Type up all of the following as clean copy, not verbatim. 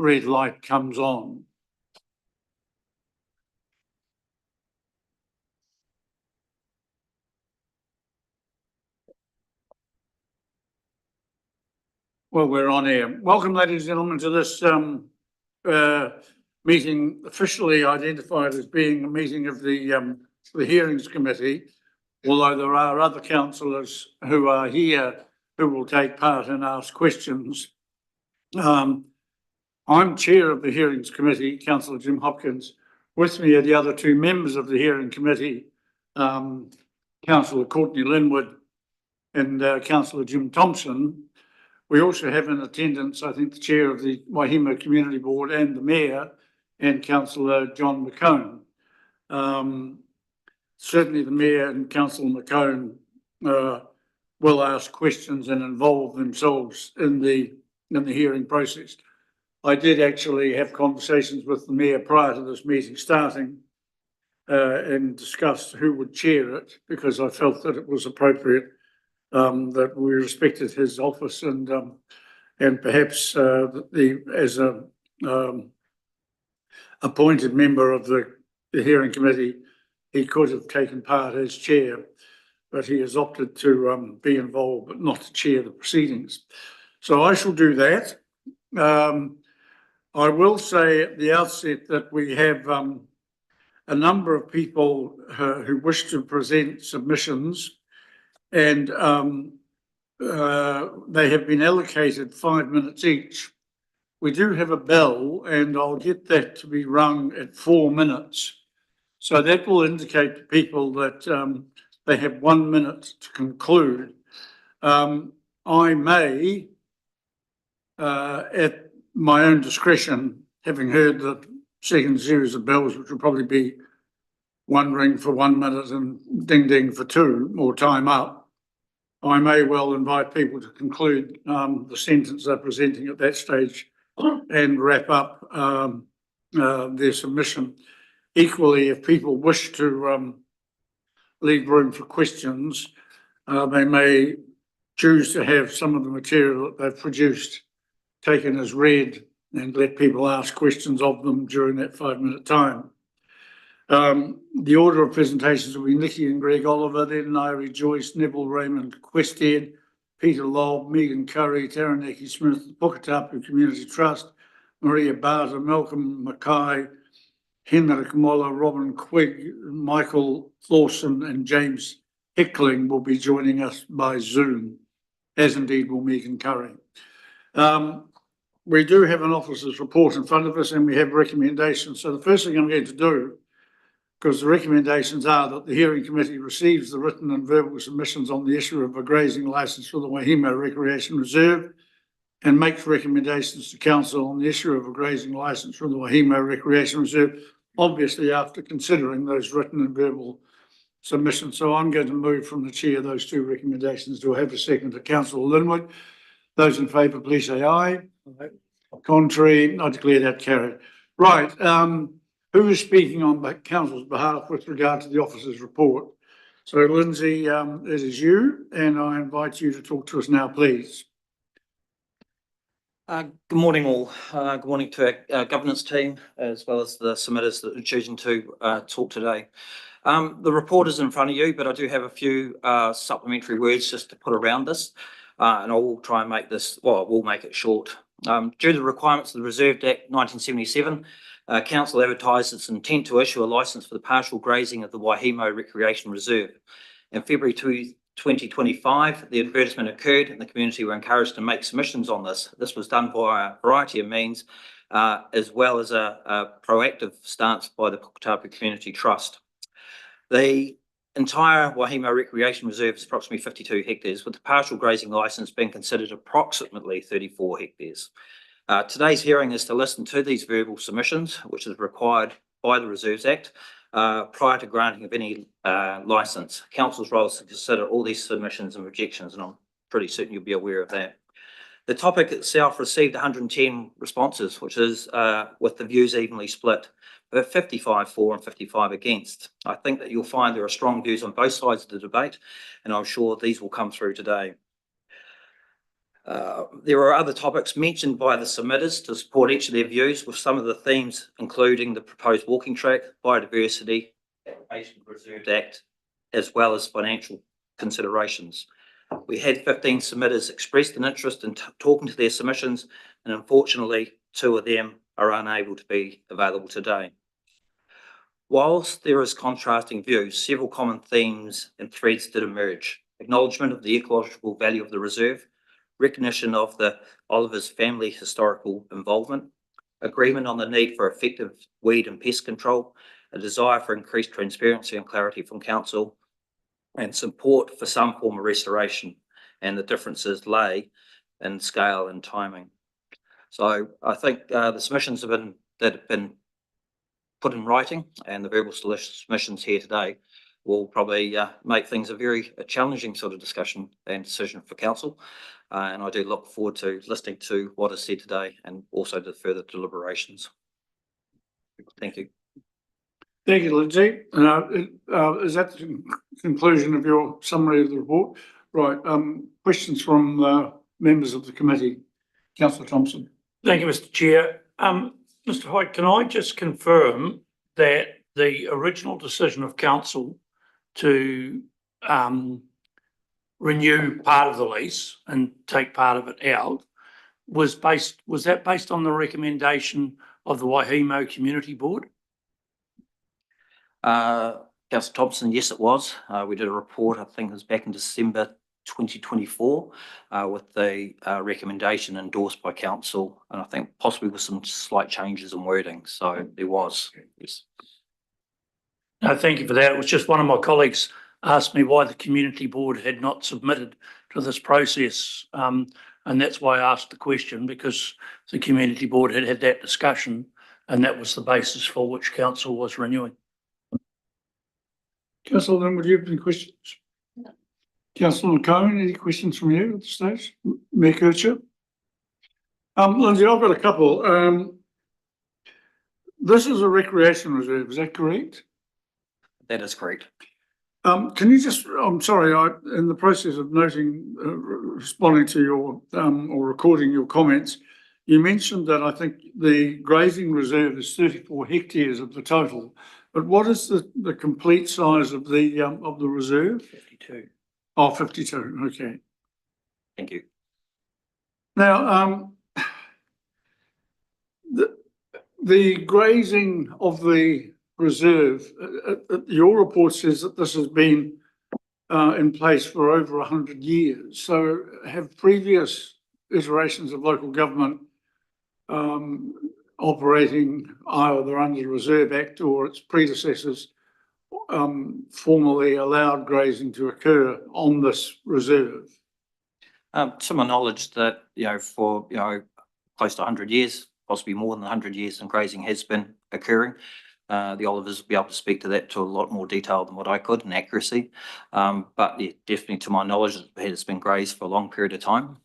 red light comes on. Well, we're on air. Welcome, ladies and gentlemen, to this meeting officially identified as being a meeting of the Hearings Committee, although there are other councillors who are here who will take part and ask questions. I'm chair of the Hearings Committee, Councillor Jim Hopkins. With me are the other two members of the Hearing Committee, Councillor Courtney Linwood and Councillor Jim Thompson. We also have in attendance, I think, the chair of the Waihemo Community Board and the mayor and Councillor John McCone. Certainly the mayor and Councillor McCone will ask questions and involve themselves in the hearing process. I did actually have conversations with the mayor prior to this meeting starting and discussed who would chair it, because I felt that it was appropriate that we respected his office and perhaps as a appointed member of the hearing committee, he could have taken part as chair, but he has opted to be involved but not to chair the proceedings. So I shall do that. I will say at the outset that we have a number of people who wish to present submissions, and they have been allocated 5 minutes each. We do have a bell, and I'll get that to be rung at 4 minutes. So that will indicate to people that they have 1 minute to conclude. I may, at my own discretion, having heard the second series of bells, which will probably be one ring for 1 minute and ding ding for 2, or time up, I may well invite people to conclude the sentence they're presenting at that stage and wrap up their submission. Equally, if people wish to leave room for questions, they may choose to have some of the material that they've produced taken as read and let people ask questions of them during that 5 minute time. The order of presentations will be Nikki and Greg Oliver, then Nairi Joyce, Neville Raymond Questhead, Peter Lobb, Megan Curry, Taranaki Smith, Puketapu Community Trust, Maria Barter, Malcolm Mackay, Henrik Moller, Robin Quigg, Michael Lawson and James Hickling will be joining us by Zoom, as indeed will Megan Curry. We do have an officer's report in front of us and we have recommendations. So the first thing I'm going to do, because the recommendations are that the hearing committee receives the written and verbal submissions on the issue of a grazing licence for the Waihemo Recreation Reserve and makes recommendations to council on the issue of a grazing licence for the Waihemo Recreation Reserve, obviously after considering those written and verbal submissions. So I'm going to move from the chair those two recommendations. Do I have a second to Councillor Linwood? Those in favour, please say aye. Aye. Contrary, I declare that carried. Right. Who is speaking on the council's behalf with regard to the officer's report? So, Lindsay, it is you, and I invite you to talk to us now, please. Good morning, all. Good morning to our governance team, as well as the submitters that are choosing to talk today. The report is in front of you, but I do have a few supplementary words just to put around this, and I will try and make this, well, we'll make it short. Due to the requirements of the Reserved Act 1977, Council advertised its intent to issue a licence for the partial grazing of the Waihemo Recreation Reserve. In February 2025, the advertisement occurred and the community were encouraged to make submissions on this. This was done by a variety of means, as well as a proactive stance by the Puketapu Community Trust. The entire Waihemo Recreation Reserve is approximately 52 hectares, with the partial grazing licence being considered approximately 34 hectares. Today's hearing is to listen to these verbal submissions, which is required by the Reserves Act, prior to granting of any licence. Council's role is to consider all these submissions and rejections, and I'm pretty certain you'll be aware of that. The topic itself received 110 responses, which is with the views evenly split, 55 for and 55 against. I think that you'll find there are strong views on both sides of the debate, and I'm sure these will come through today. There are other topics mentioned by the submitters to support each of their views, with some of the themes including the proposed walking track, biodiversity, application of the Reserved Act, as well as financial considerations. We had 15 submitters expressed an interest in talking to their submissions, and unfortunately, 2 of them are unable to be available today. Whilst there is contrasting views, several common themes and threads did emerge. Acknowledgement of the ecological value of the reserve, recognition of the Oliver's family historical involvement, agreement on the need for effective weed and pest control, a desire for increased transparency and clarity from council, and support for some form of restoration, and the differences lay in scale and timing. So I think the submissions that have been put in writing and the verbal submissions here today will probably make things a challenging sort of discussion and decision for council. And I do look forward to listening to what is said today and also to further deliberations. Thank you. Thank you, Lindsay. Is that the conclusion of your summary of the report? Right. Questions from members of the committee. Councillor Thompson. Thank you, Mr. Chair. Mr. Hoyt, can I just confirm that the original decision of council to renew part of the lease and take part of it out was that based on the recommendation of the Waihemo Community Board? Councillor Thompson, yes, it was. We did a report, I think it was back in December 2024, with the recommendation endorsed by council, and I think possibly with some slight changes in wording. So there was, yes. No, thank you for that. It was just one of my colleagues asked me why the community board had not submitted to this process, and that's why I asked the question, because the community board had that discussion, and that was the basis for which council was renewing. Councillor, then would you have any questions? No. Councillor Cohen, any questions from you at this stage? Mayor Kircher? Lindsay, I've got a couple. This is a recreation reserve, is that correct? That is correct. Can you just, I'm sorry, in the process of noting, responding to your, or recording your comments, you mentioned that I think the grazing reserve is 34 hectares of the total, but what is the complete size of the reserve? 52. Oh, 52, okay. Thank you. Now, the grazing of the reserve, your report says that this has been in place for over 100 years. So have previous iterations of local government operating either under the Reserve Act or its predecessors formally allowed grazing to occur on this reserve? To my knowledge, that for close to 100 years, possibly more than 100 years, and grazing has been occurring. The Olivers will be able to speak to that to a lot more detail than what I could and accuracy. But yeah, definitely to my knowledge, it's been grazed for a long period of time.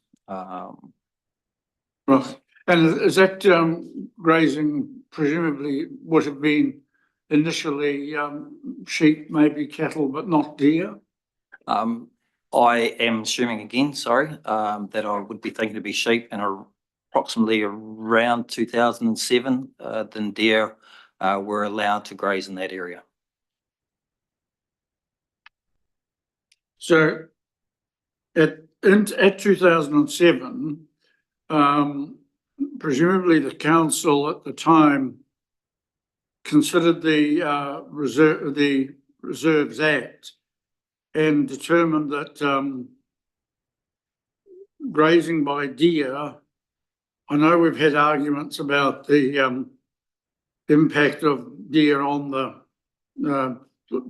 Right. And is that grazing presumably would have been initially sheep, maybe cattle, but not deer? I am assuming again, sorry, that I would be thinking to be sheep, and approximately around 2007, then deer were allowed to graze in that area. So at 2007, presumably the council at the time considered the Reserves Act and determined that grazing by deer, I know we've had arguments about the impact of deer on the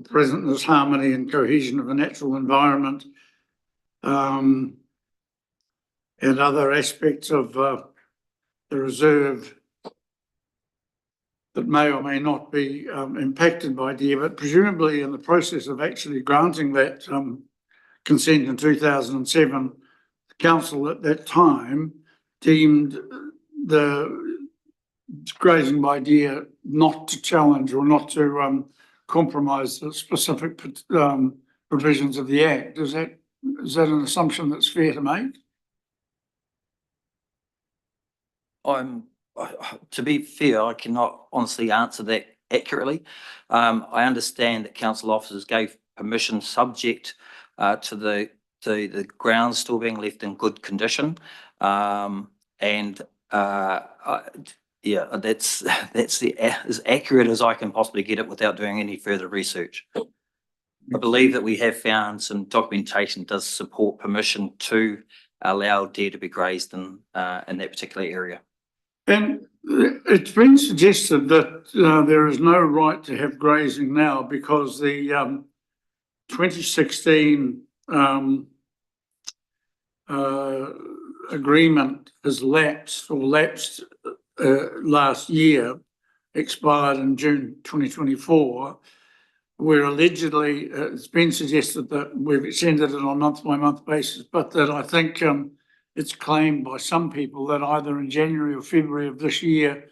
presentness, harmony and cohesion of the natural environment, and other aspects of the reserve that may or may not be impacted by deer, but presumably in the process of actually granting that consent in 2007, the council at that time deemed the grazing by deer not to challenge or not to compromise the specific provisions of the Act. Is that an assumption that's fair to make? To be fair, I cannot honestly answer that accurately. I understand that council officers gave permission subject to the grounds still being left in good condition. And yeah, that's as accurate as I can possibly get it without doing any further research. I believe that we have found some documentation does support permission to allow deer to be grazed in that particular area. And it's been suggested that there is no right to have grazing now because the 2016 agreement has lapsed last year, expired in June 2024, where allegedly it's been suggested that we've extended it on a month-by-month basis, but that I think it's claimed by some people that either in January or February of this year,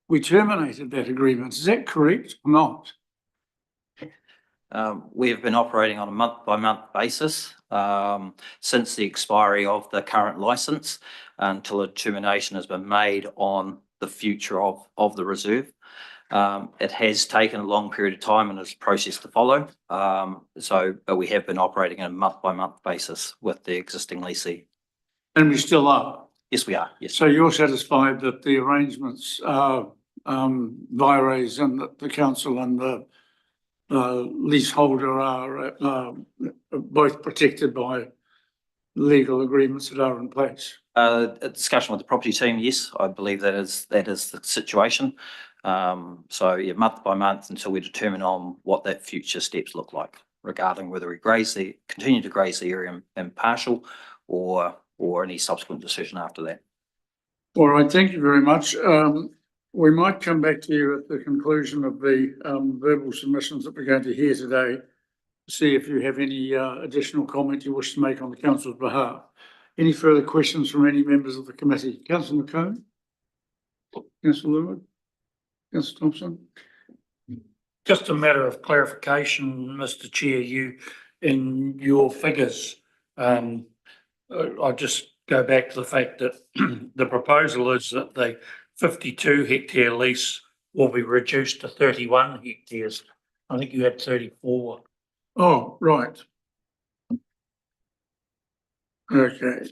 we terminated that agreement. Is that correct or not? We have been operating on a month-by-month basis since the expiry of the current licence until a determination has been made on the future of the reserve. It has taken a long period of time and is a process to follow. But we have been operating on a month-by-month basis with the existing leasee. And we still are? Yes, we are. Yes. So you're satisfied that the arrangements are vires and that the council and the leaseholder are both protected by legal agreements that are in place? A discussion with the property team, yes, I believe that is the situation. So yeah, month by month until we determine on what that future steps look like regarding whether we continue to graze the area in partial or any subsequent decision after that. All right, thank you very much. We might come back to you at the conclusion of the verbal submissions that we're going to hear today, to see if you have any additional comment you wish to make on the council's behalf. Any further questions from any members of the committee? Councillor McCone? Councillor Lewin? Councillor Thompson? Just a matter of clarification, Mr. Chair, in your figures, I'll just go back to the fact that the proposal is that the 52 hectare lease will be reduced to 31 hectares. I think you had 34. Oh, right. Okay.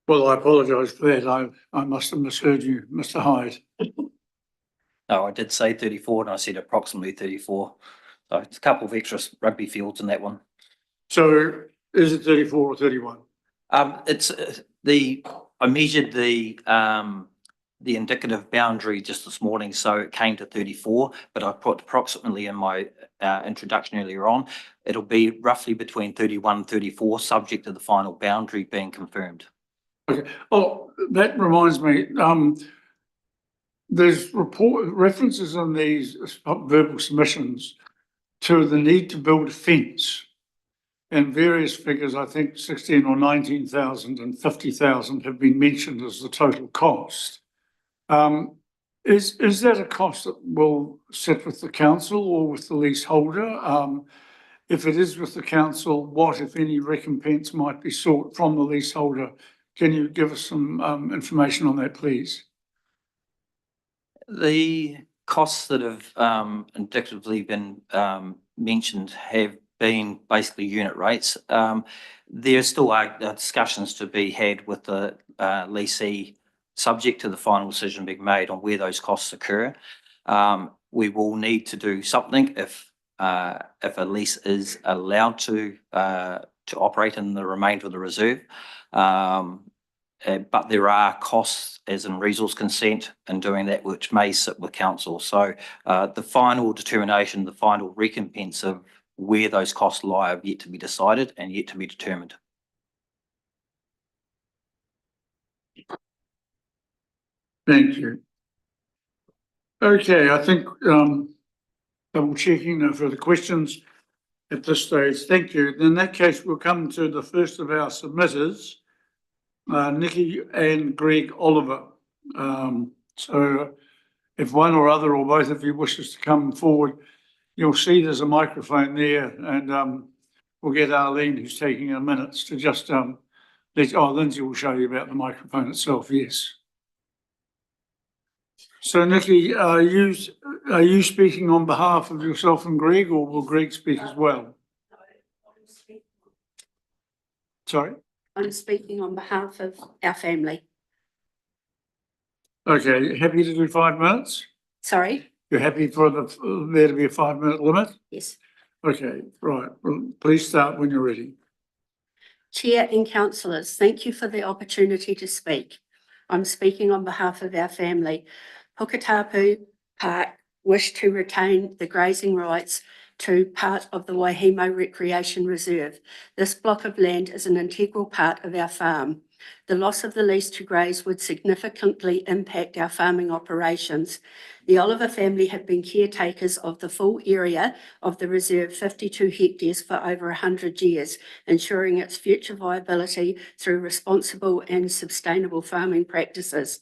Well, I apologise for that. I must have misheard you, Mr. Hyde. No, I did say 34 and I said approximately 34. So it's a couple of extra rugby fields in that one. So is it 34 or 31? I measured the indicative boundary just this morning, so it came to 34, but I put approximately in my introduction earlier on. It'll be roughly between 31 and 34, subject to the final boundary being confirmed. Okay. Oh, that reminds me. There's references in these verbal submissions to the need to build a fence, and various figures, I think 16 or 19,000 and 50,000 have been mentioned as the total cost. Is that a cost that will sit with the council or with the leaseholder? If it is with the council, what, if any, recompense might be sought from the leaseholder? Can you give us some information on that, please? The costs that have indicatively been mentioned have been basically unit rates. There still are discussions to be had with the leasee, subject to the final decision being made on where those costs occur. We will need to do something if a lease is allowed to operate in the remainder of the reserve. But there are costs, as in resource consent, in doing that, which may sit with council. So the final determination, the final recompense of where those costs lie have yet to be decided and yet to be determined. Thank you. Okay, I think double checking, no further questions at this stage. Thank you. In that case, we'll come to the first of our submitters, Nikki and Greg Oliver. So if one or other or both of you wishes to come forward, you'll see there's a microphone there, and we'll get Arlene, who's taking our minutes, to just Lindsay will show you about the microphone itself, yes. So Nikki, are you speaking on behalf of yourself and Greg, or will Greg speak as well? Sorry? I'm speaking on behalf of our family. Okay, happy to do 5 minutes? Sorry? You're happy for there to be a 5-minute limit? Yes. Okay, right. Well, please start when you're ready. Chair and councillors, thank you for the opportunity to speak. I'm speaking on behalf of our family. Puketapu Park wish to retain the grazing rights to part of the Waihemo Recreation Reserve. This block of land is an integral part of our farm. The loss of the lease to graze would significantly impact our farming operations. The Oliver family have been caretakers of the full area of the reserve, 52 hectares, for over 100 years, ensuring its future viability through responsible and sustainable farming practices.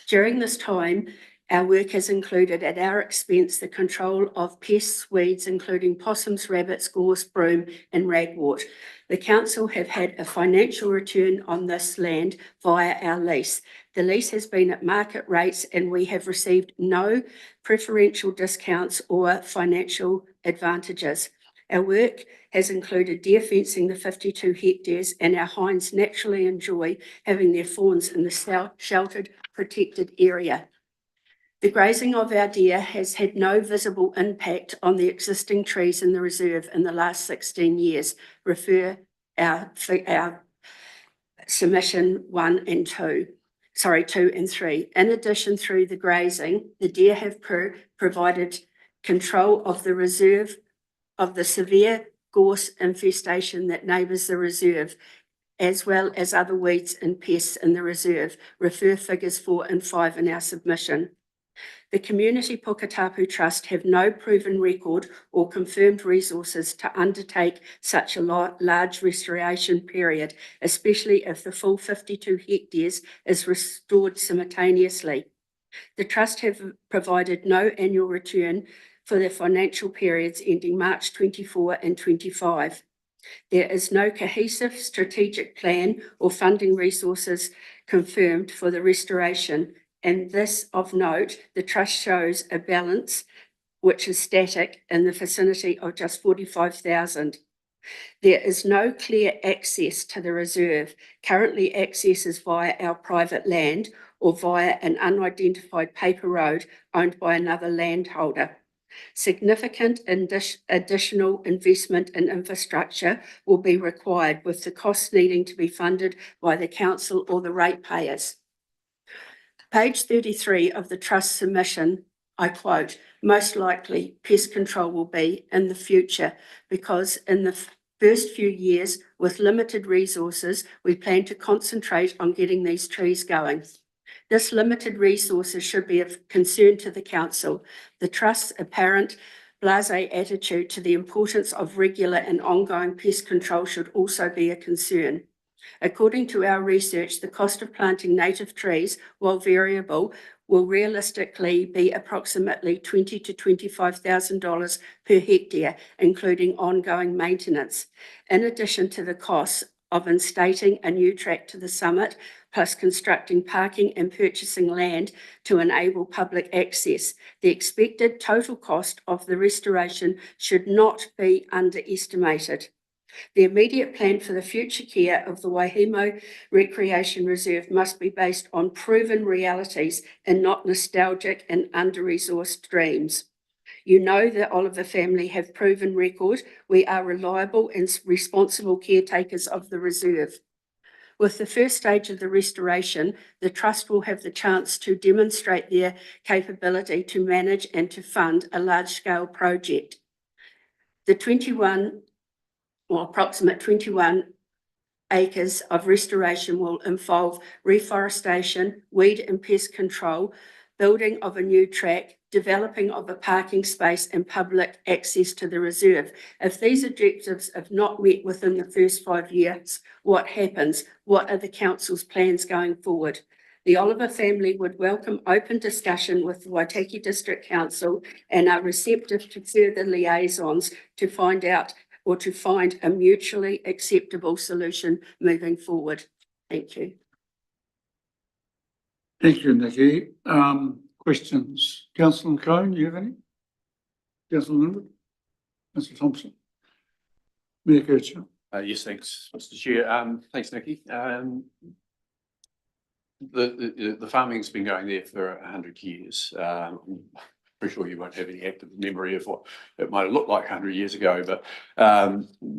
During this time, our work has included at our expense the control of pests, weeds, including possums, rabbits, gorse, broom and ragwort. The council have had a financial return on this land via our lease. The lease has been at market rates and we have received no preferential discounts or financial advantages. Our work has included deer fencing the 52 hectares, and our hinds naturally enjoy having their fawns in the sheltered, protected area. The grazing of our deer has had no visible impact on the existing trees in the reserve in the last 16 years. Refer our submission 2 and 3. In addition, through the grazing, the deer have provided control of the reserve of the severe gorse infestation that neighbours the reserve, as well as other weeds and pests in the reserve. Refer figures 4 and 5 in our submission. The Community Puketapu Trust have no proven record or confirmed resources to undertake such a large restoration period, especially if the full 52 hectares is restored simultaneously. The Trust have provided no annual return for the financial periods ending March 24 and 25. There is no cohesive strategic plan or funding resources confirmed for the restoration. And this of note, the Trust shows a balance which is static in the vicinity of just 45,000. There is no clear access to the reserve. Currently, access is via our private land or via an unidentified paper road owned by another landholder. Significant additional investment in infrastructure will be required, with the costs needing to be funded by the council or the ratepayers. Page 33 of the Trust submission, I quote, "Most likely pest control will be in the future because in the first few years with limited resources, we plan to concentrate on getting these trees going. This limited resources should be of concern to the council. The Trust's apparent blasé attitude to the importance of regular and ongoing pest control should also be a concern. According to our research, the cost of planting native trees, while variable, will realistically be approximately $20,000 to $25,000 per hectare, including ongoing maintenance. In addition to the costs of instating a new track to the summit, plus constructing parking and purchasing land to enable public access, the expected total cost of the restoration should not be underestimated. The immediate plan for the future care of the Waihemo Recreation Reserve must be based on proven realities and not nostalgic and under-resourced dreams. You know the Oliver family have proven record. We are reliable and responsible caretakers of the reserve. With the first stage of the restoration, the Trust will have the chance to demonstrate their capability to manage and to fund a large-scale project. The approximate 21 acres of restoration will involve reforestation, weed and pest control, building of a new track, developing of a parking space and public access to the reserve. If these objectives are not met within the first 5 years, what happens? What are the council's plans going forward? The Oliver family would welcome open discussion with the Waitaki District Council and are receptive to further liaisons to find a mutually acceptable solution moving forward. Thank you. Thank you, Nikki. Questions? Councillor Cone, you have any? Councillor Linwood? Councillor Thompson? Mayor Kircher? Yes, thanks, Mr. Chair. Thanks, Nikki. The farming's been going there for 100 years. I'm pretty sure you won't have any active memory of what it might have looked like 100 years ago, but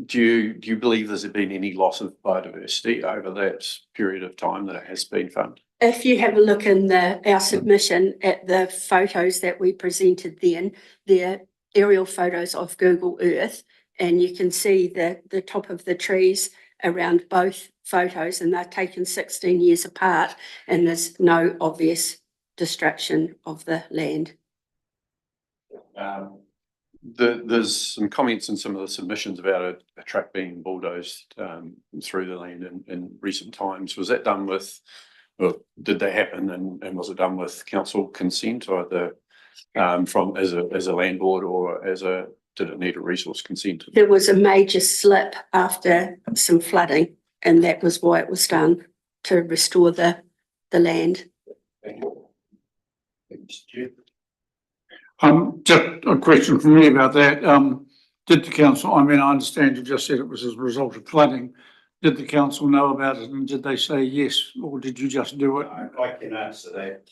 do you believe there's been any loss of biodiversity over that period of time that it has been farmed? If you have a look in our submission at the photos that we presented then, they're aerial photos of Google Earth, and you can see the top of the trees around both photos, and they're taken 16 years apart, and there's no obvious destruction of the land. There's some comments in some of the submissions about a track being bulldozed through the land in recent times. Was that done with, or did that happen, and was it done with council consent, or from as a landlord, or did it need a resource consent? There was a major slip after some flooding, and that was why it was done, to restore the land. Thank you. Thanks, Chair. Just a question from me about that. Did the council, I mean, I understand you just said it was as a result of flooding. Did the council know about it, and did they say yes, or did you just do it? I can answer that.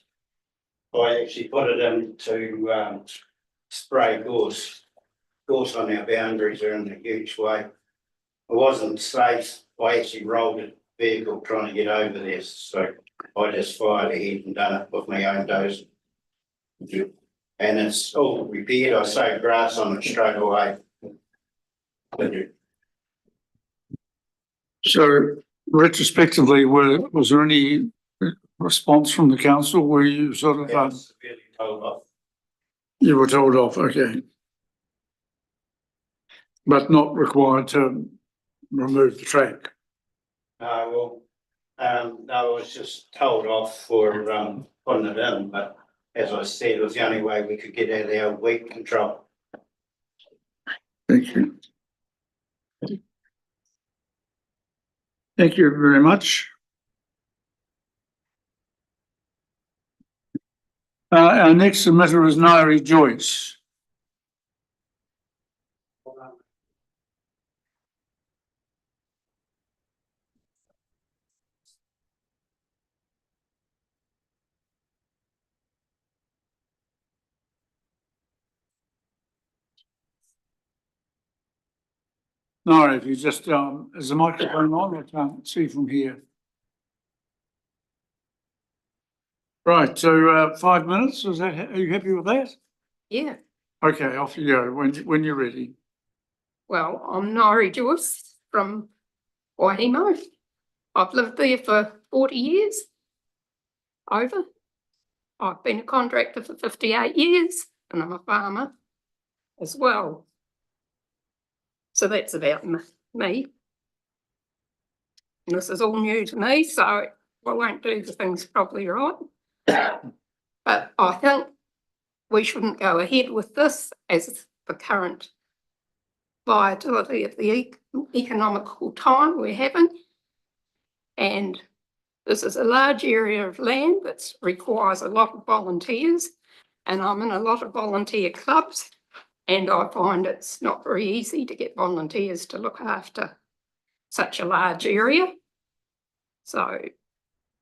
I actually put it in to spray gorse on our boundaries are in a huge way. It wasn't safe. I actually rolled a vehicle trying to get over there, so I just fired ahead and done it with my own dozer. And it's all repaired. I sowed grass on it straight away. So retrospectively, was there any response from the council? Were you sort of, Severely told off. you were told off, okay. But not required to remove the track? No, I was just told off for putting it in, but as I said, it was the only way we could get out of our weed control. Thank you. Thank you very much. Our next submitter is Nairi Joyce. Nairi, if you just, is the microphone on? I can't see from here. Right, so 5 minutes, are you happy with that? Yeah, Okay, off you go when you're ready. well, I'm Nairi Joyce from Waihemo. I've lived there for 40 years, over. I've been a contractor for 58 years, and I'm a farmer as well. So that's about me. And this is all new to me, so I won't do the things probably right. But I think we shouldn't go ahead with this as the current viability of the economical time we're having. And this is a large area of land that requires a lot of volunteers, and I'm in a lot of volunteer clubs, and I find it's not very easy to get volunteers to look after such a large area. So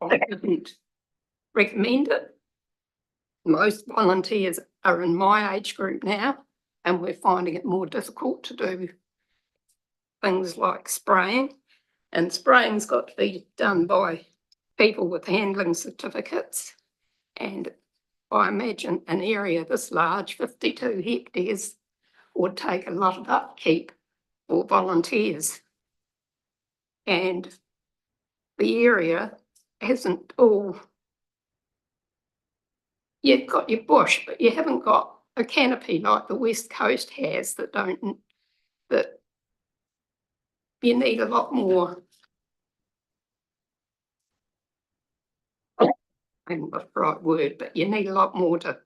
I wouldn't recommend it. Most volunteers are in my age group now, and we're finding it more difficult to do things like spraying. And spraying's got to be done by people with handling certificates. And I imagine an area this large, 52 hectares, would take a lot of upkeep for volunteers. And the area hasn't all, you've got your bush, but you haven't got a canopy like the West Coast has that you need a lot more. I haven't got the right word, but you need a lot more to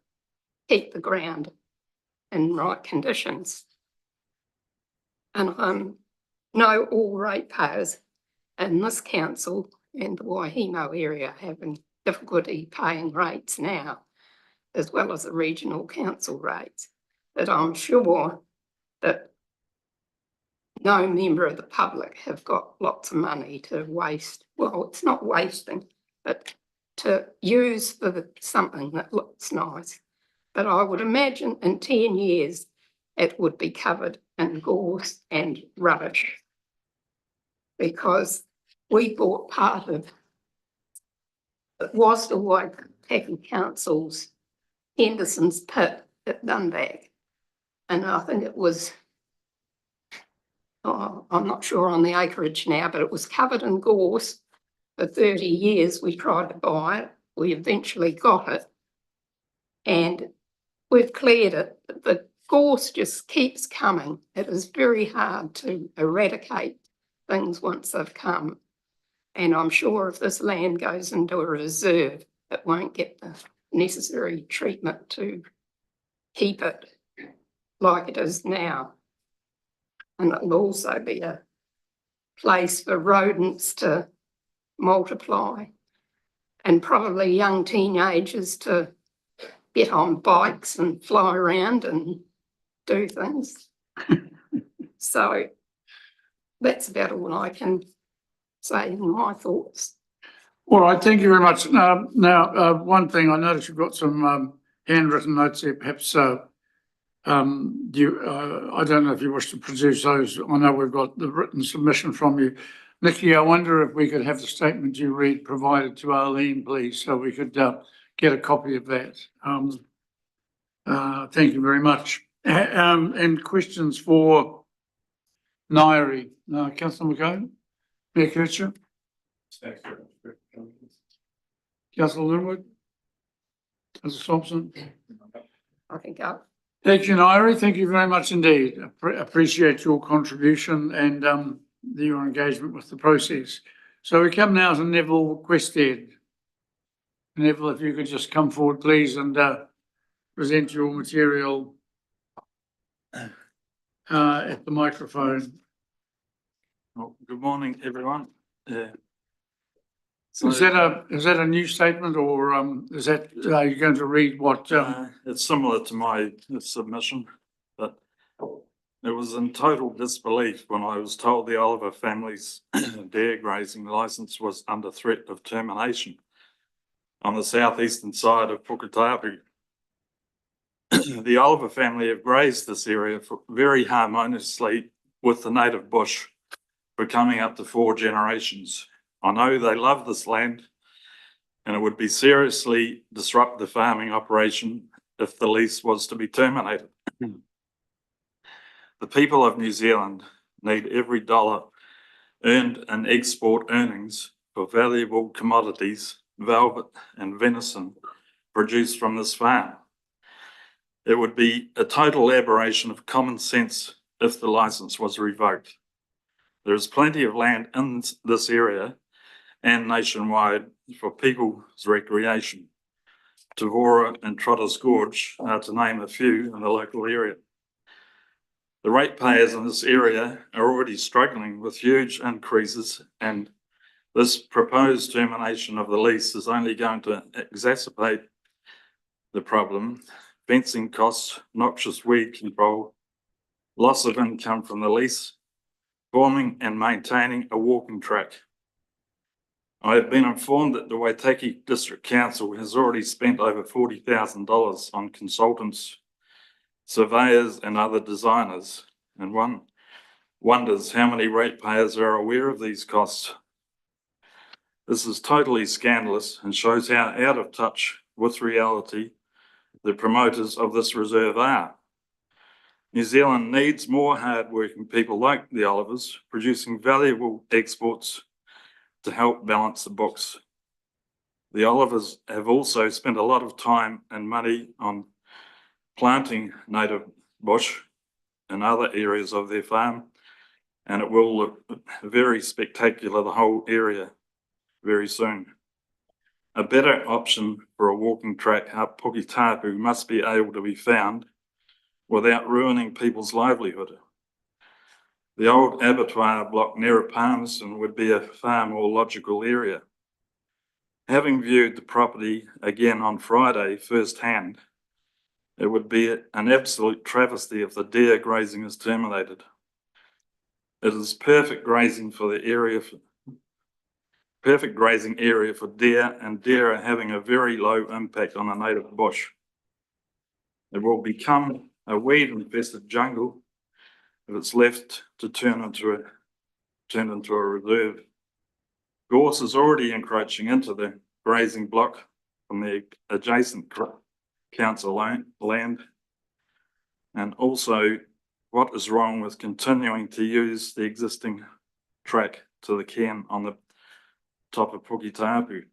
keep the ground in right conditions. And I know all ratepayers in this council and the Waihemo area having difficulty paying rates now, as well as the regional council rates, that I'm sure that no member of the public have got lots of money to waste. Well, it's not wasting, but to use for something that looks nice. But I would imagine in 10 years, it would be covered in gorse and rubbish, because we bought part of, it was the Waitaki Council's Henderson's pit at Dunback. And I think it was, I'm not sure on the acreage now, but it was covered in gorse for 30 years. We tried to buy it. We eventually got it. And we've cleared it. The gorse just keeps coming. It is very hard to eradicate things once they've come. And I'm sure if this land goes into a reserve, it won't get the necessary treatment to keep it like it is now. And it'll also be a place for rodents to multiply, and probably young teenagers to get on bikes and fly around and do things. So that's about all I can say in my thoughts. All right, thank you very much. Now, one thing, I noticed you've got some handwritten notes here. Perhaps I don't know if you wish to produce those. I know we've got the written submission from you. Nikki, I wonder if we could have the statement you read provided to Arlene, please, so we could get a copy of that. Thank you very much. And questions for Nairi. Councillor McCone, Mayor Kircher, Councillor Linwood, Councillor Thompson. I think Thank you, Nairi. Thank you very much indeed. Appreciate your contribution and your engagement with the process. So we come now to Neville Quested. Neville, if you could just come forward, please, and present your material at the microphone. Well, good morning, everyone. Is that a new statement, or is that are you going to read what? It's similar to my submission, but it was in total disbelief when I was told the Oliver family's deer grazing licence was under threat of termination on the southeastern side of Puketapu. The Oliver family have grazed this area very harmoniously with the native bush for coming up to 4 generations. I know they love this land, and it would be seriously disrupt the farming operation if the lease was to be terminated. The people of New Zealand need every dollar earned in export earnings for valuable commodities, velvet and venison produced from this farm. It would be a total aberration of common sense if the license was revoked. There is plenty of land in this area and nationwide for people's recreation. Tavora and Trotter's Gorge are to name a few in the local area. The ratepayers in this area are already struggling with huge increases, and this proposed termination of the lease is only going to exacerbate the problem. Fencing costs, noxious weed control, loss of income from the lease, forming and maintaining a walking track. I have been informed that the Waitaki District Council has already spent over $40,000 on consultants, surveyors and other designers, and one wonders how many ratepayers are aware of these costs. This is totally scandalous and shows how out of touch with reality the promoters of this reserve are. New Zealand needs more hard-working people like the Olivers, producing valuable exports to help balance the books. The Olivers have also spent a lot of time and money on planting native bush in other areas of their farm, and it will look very spectacular, the whole area, very soon. A better option for a walking track up Puketapu must be able to be found without ruining people's livelihood. The old abattoir block nearer Palmerston would be a far more logical area. Having viewed the property again on Friday firsthand, it would be an absolute travesty if the deer grazing is terminated. It is perfect grazing for the area, perfect grazing area for deer, and deer are having a very low impact on the native bush. It will become a weed infested jungle if it's left to turn into a reserve. Gorse is already encroaching into the grazing block from the adjacent council land. And also, what is wrong with continuing to use the existing track to the cairn on the top of Puketapu?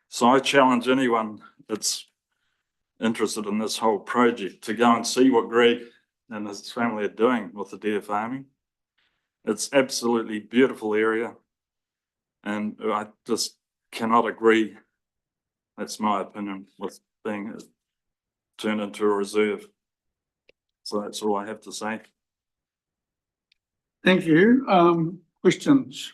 So I challenge anyone that's interested in this whole project to go and see what Greg and his family are doing with the deer farming. It's absolutely beautiful area, and I just cannot agree, that's my opinion, with being turned into a reserve. So that's all I have to say. Thank you. Questions?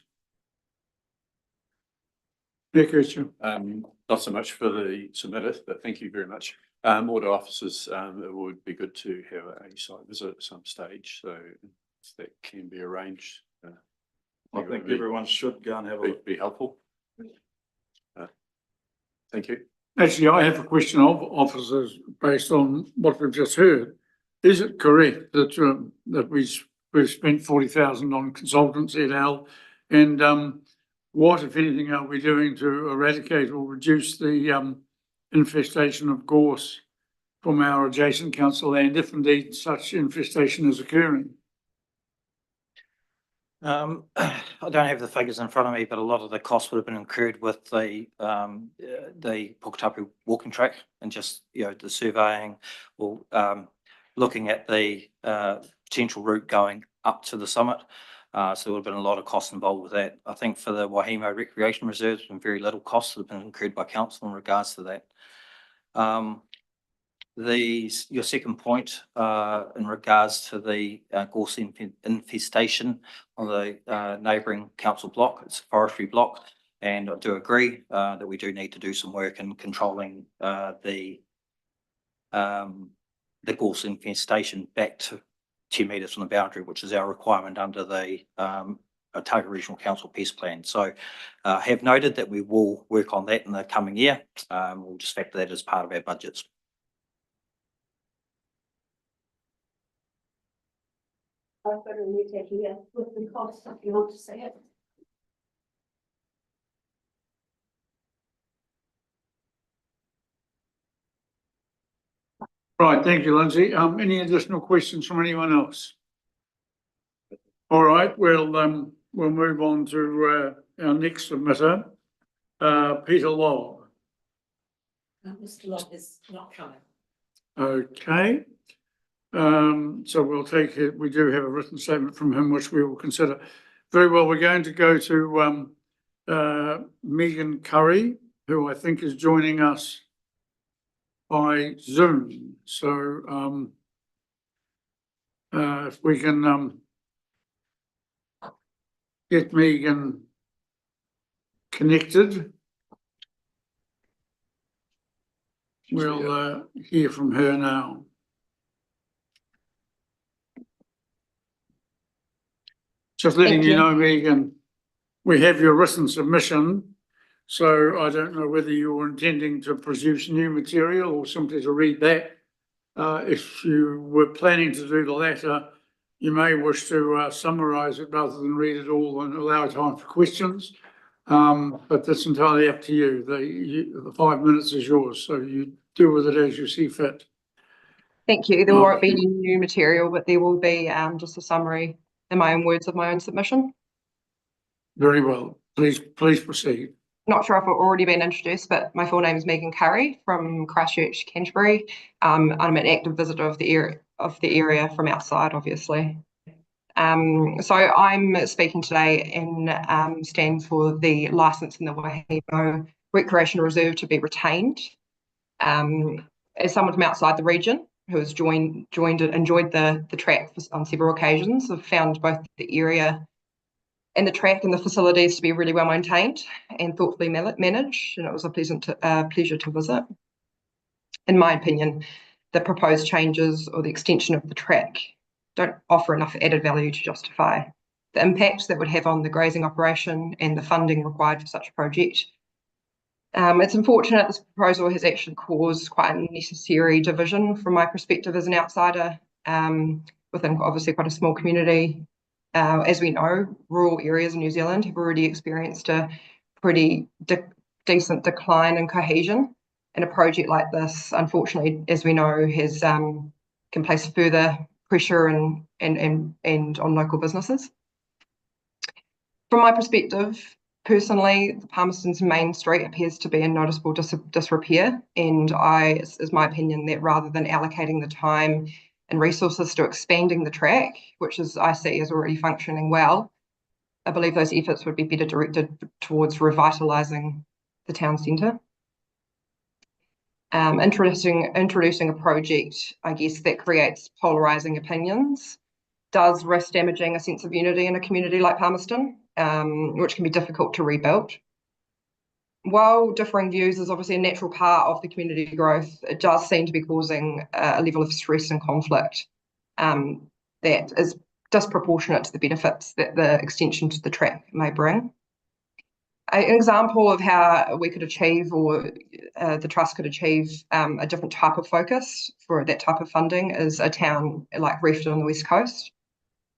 Not so much for the submitter, but thank you very much. Order officers, it would be good to have a site visit at some stage, so if that can be arranged. I think everyone should go and have a look. Be helpful. Thank you. Actually, I have a question of officers based on what we've just heard. Is it correct that that we've spent 40,000 on consultants et al, and what, if anything, are we doing to eradicate or reduce the infestation of gorse from our adjacent council land, if indeed such infestation is occurring? I don't have the figures in front of me, but a lot of the costs would have been incurred with the Puketapu walking track and just, the surveying or looking at the potential route going up to the summit. So there would have been a lot of costs involved with that. I think for the Waihemo Recreational Reserve, there's been very little costs that have been incurred by council in regards to that. Your second point in regards to the gorse infestation on the neighbouring council block, it's a forestry block, and I do agree that we do need to do some work in controlling the gorse infestation back to 10 metres from the boundary, which is our requirement under the Otago Regional Council Pest Plan. So have noted that we will work on that in the coming year. We'll just factor that as part of our budgets. I've got a letter here with the costs if you want to see it. Right, thank you, Lindsay. Any additional questions from anyone else? All right, we'll move on to our next submitter, Peter Log. Mr. Log is not coming. Okay. So we'll take it. We do have a written statement from him, which we will consider. Very well. We're going to go to Megan Curry, who I think is joining us by Zoom. So if we can get Megan connected, we'll hear from her now. Just letting you know, Megan, we have your written submission, so I don't know whether you were intending to produce new material or simply to read that. If you were planning to do the latter, you may wish to summarise it rather than read it all and allow time for questions, but that's entirely up to you. The 5 minutes is yours, so you do with it as you see fit. Thank you. There won't be any new material, but there will be just a summary in my own words of my own submission. Very well. Please proceed. Not sure if I've already been introduced, but my full name is Megan Curry from Christchurch, Canterbury. I'm an active visitor of the area from outside, obviously. So I'm speaking today in stand for the licence in the Waihemo Recreational Reserve to be retained. As someone from outside the region, who has enjoyed the track on several occasions, have found both the area and the track and the facilities to be really well maintained and thoughtfully managed, and it was a pleasure to visit. In my opinion, the proposed changes or the extension of the track don't offer enough added value to justify the impact that would have on the grazing operation and the funding required for such a project. It's unfortunate this proposal has actually caused quite unnecessary division from my perspective as an outsider within obviously quite a small community. As we know, rural areas in New Zealand have already experienced a pretty decent decline in cohesion, and a project like this, unfortunately, as we know, can place further pressure and on local businesses. From my perspective, personally, Palmerston's main street appears to be in noticeable disrepair, and it's my opinion that rather than allocating the time and resources to expanding the track, which I see is already functioning well, I believe those efforts would be better directed towards revitalising the town centre. Introducing a project, I guess, that creates polarising opinions does risk damaging a sense of unity in a community like Palmerston, which can be difficult to rebuild. While differing views is obviously a natural part of the community growth, it does seem to be causing a level of stress and conflict that is disproportionate to the benefits that the extension to the track may bring. An example of how we could achieve, or the Trust could achieve, a different type of focus for that type of funding is a town like Reefton on the West Coast.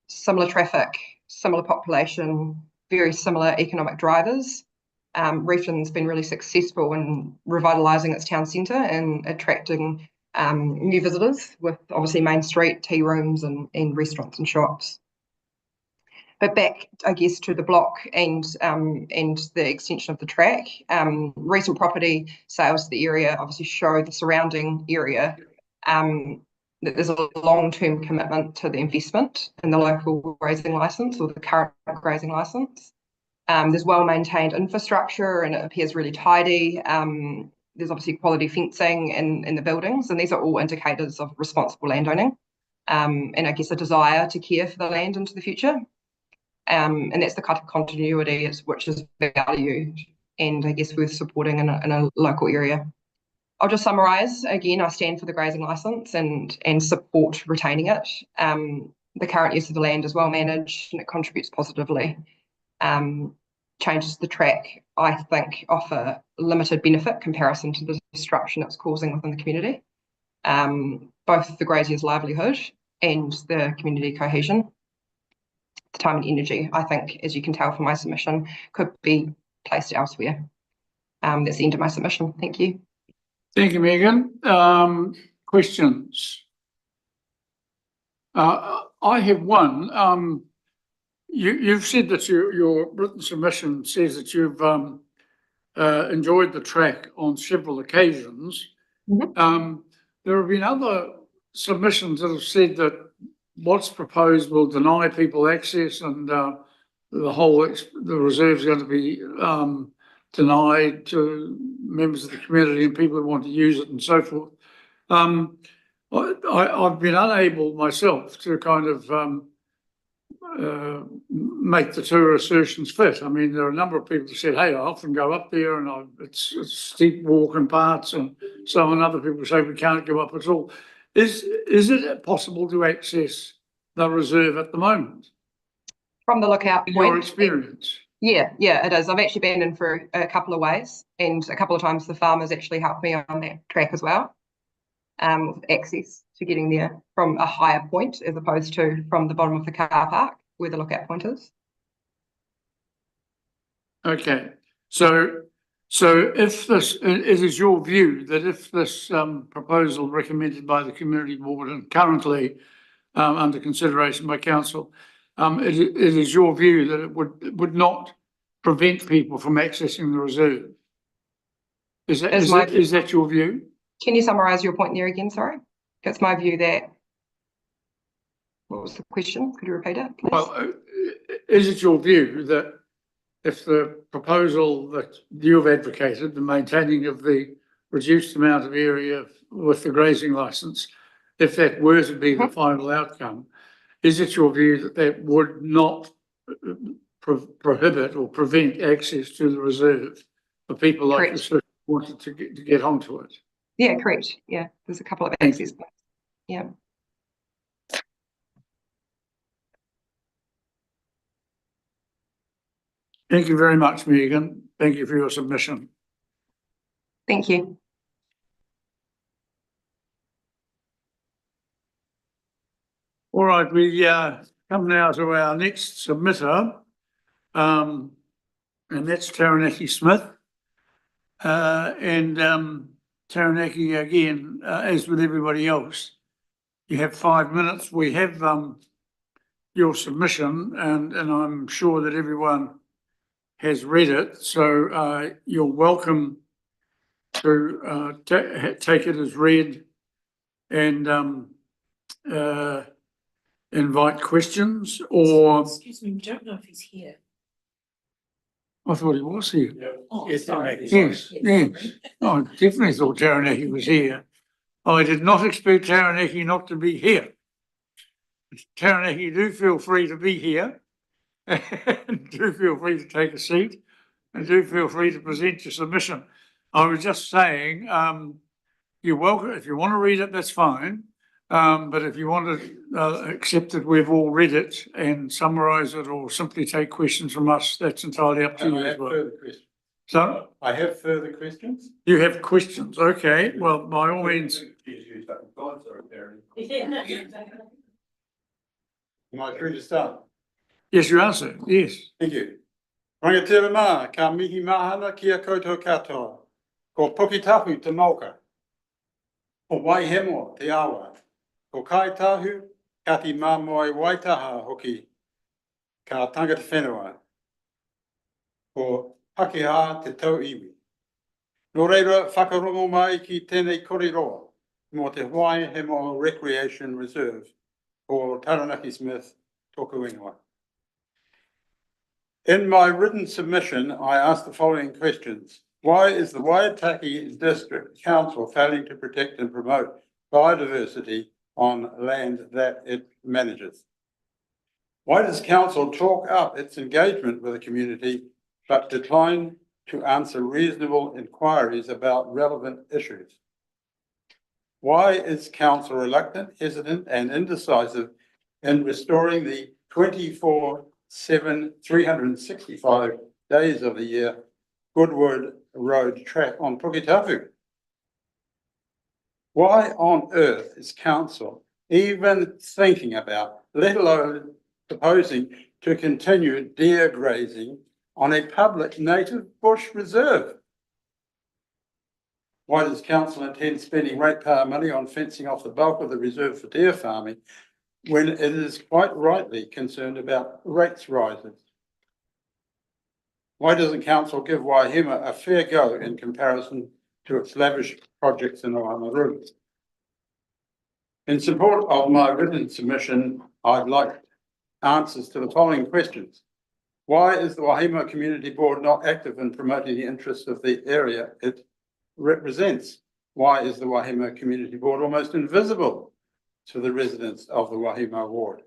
Similar traffic, similar population, very similar economic drivers. Reefton's been really successful in revitalising its town centre and attracting new visitors with obviously main street, tea rooms and restaurants and shops. But back, I guess, to the block and the extension of the track, recent property sales to the area obviously show the surrounding area that there's a long-term commitment to the investment in the local grazing licence or the current grazing licence. There's well-maintained infrastructure and it appears really tidy. There's obviously quality fencing in the buildings, and these are all indicators of responsible landowning and I guess a desire to care for the land into the future. And that's the kind of continuity which is valued and I guess worth supporting in a local area. I'll just summarise again. I stand for the grazing licence and support retaining it. The current use of the land is well managed and it contributes positively. Changes to the track, I think, offer limited benefit comparison to the disruption it's causing within the community, both the grazier's livelihood and the community cohesion. The time and energy, I think, as you can tell from my submission, could be placed elsewhere. That's the end of my submission. Thank you. Thank you, Megan. Questions? I have one. You've said that your written submission says that you've enjoyed the track on several occasions. Mm-hmm. There have been other submissions that have said that what's proposed will deny people access and the reserve is going to be denied to members of the community and people who want to use it and so forth. I've been unable myself to kind of make the two assertions fit. I mean, there are a number of people who said, hey, I often go up there and it's steep walking parts and so on. Other people say we can't go up at all. Is it possible to access the reserve at the moment? From the lookout in point, your experience? Yeah, it is. I've actually been in for a couple of ways, and a couple of times the farmers actually helped me on that track as well, with access to getting there from a higher point as opposed to from the bottom of the car park where the lookout point is. Okay, so if this, it is your view that if this proposal recommended by the community board and currently under consideration by council, it is your view that it would not prevent people from accessing the reserve? Is that your view? Can you summarise your point there again? Sorry, it's my view that. What was the question? Could you repeat it, please? Well, is it your view that if the proposal that you've advocated, the maintaining of the reduced amount of area with the grazing licence, if that were to be the final outcome, is it your view that that would not prohibit or prevent access to the reserve for people like Correct. yourself who wanted to get onto it? Yeah, correct. Yeah, there's a couple of Thank access you. points. Yeah. Thank you very much, Megan. Thank you for your submission. Thank you. All right, we come now to our next submitter, and that's Taranaki Smith. Taranaki, again, as with everybody else, you have 5 minutes. We have your submission, and I'm sure that everyone has read it. So you're welcome to take it as read and invite questions, or Excuse me, we don't know if he's here. I thought he was here. Oh, Yes, sorry. yes. I definitely thought Taranaki was here. I did not expect Taranaki not to be here. Taranaki, do feel free to be here. And do feel free to take a seat, and do feel free to present your submission. I was just saying, you're welcome. If you want to read it, that's fine. But if you want to accept that we've all read it and summarise it, or simply take questions from us, that's entirely up to you as well. So I have further questions. you have questions, okay? Well, by all means. Am I free to start? Yes, you answer. Yes. Thank you. Rangatira mā, ka mihi mahana kia koutou katoa. Ko pokitapu te mauka. Ko Waihemo te awa. Ko kaitahu, ka ti māmoe waitaha hoki. Ka tangata whenua. Ko Pakeha te tau iwi. Nō reira, whakarongo mai ki tēnei koriroa mō te Waihemo Recreation Reserve or Taranaki Smith, tōku ingoa. In my written submission, I asked the following questions. Why is the Waitaki District Council failing to protect and promote biodiversity on land that it manages? Why does council talk up its engagement with the community but decline to answer reasonable inquiries about relevant issues? Why is council reluctant, hesitant, and indecisive in restoring the 24/7, 365 days of the year Goodwood Road track on Puketapu? Why on earth is council even thinking about, let alone proposing, to continue deer grazing on a public native bush reserve? Why does council intend spending ratepayer money on fencing off the bulk of the reserve for deer farming when it is quite rightly concerned about rates rises? Why doesn't council give Waihemo a fair go in comparison to its lavish projects in Oamaru? In support of my written submission, I'd like answers to the following questions. Why is the Waihemo Community Board not active in promoting the interests of the area it represents? Why is the Waihemo Community Board almost invisible to the residents of the Waihemo ward?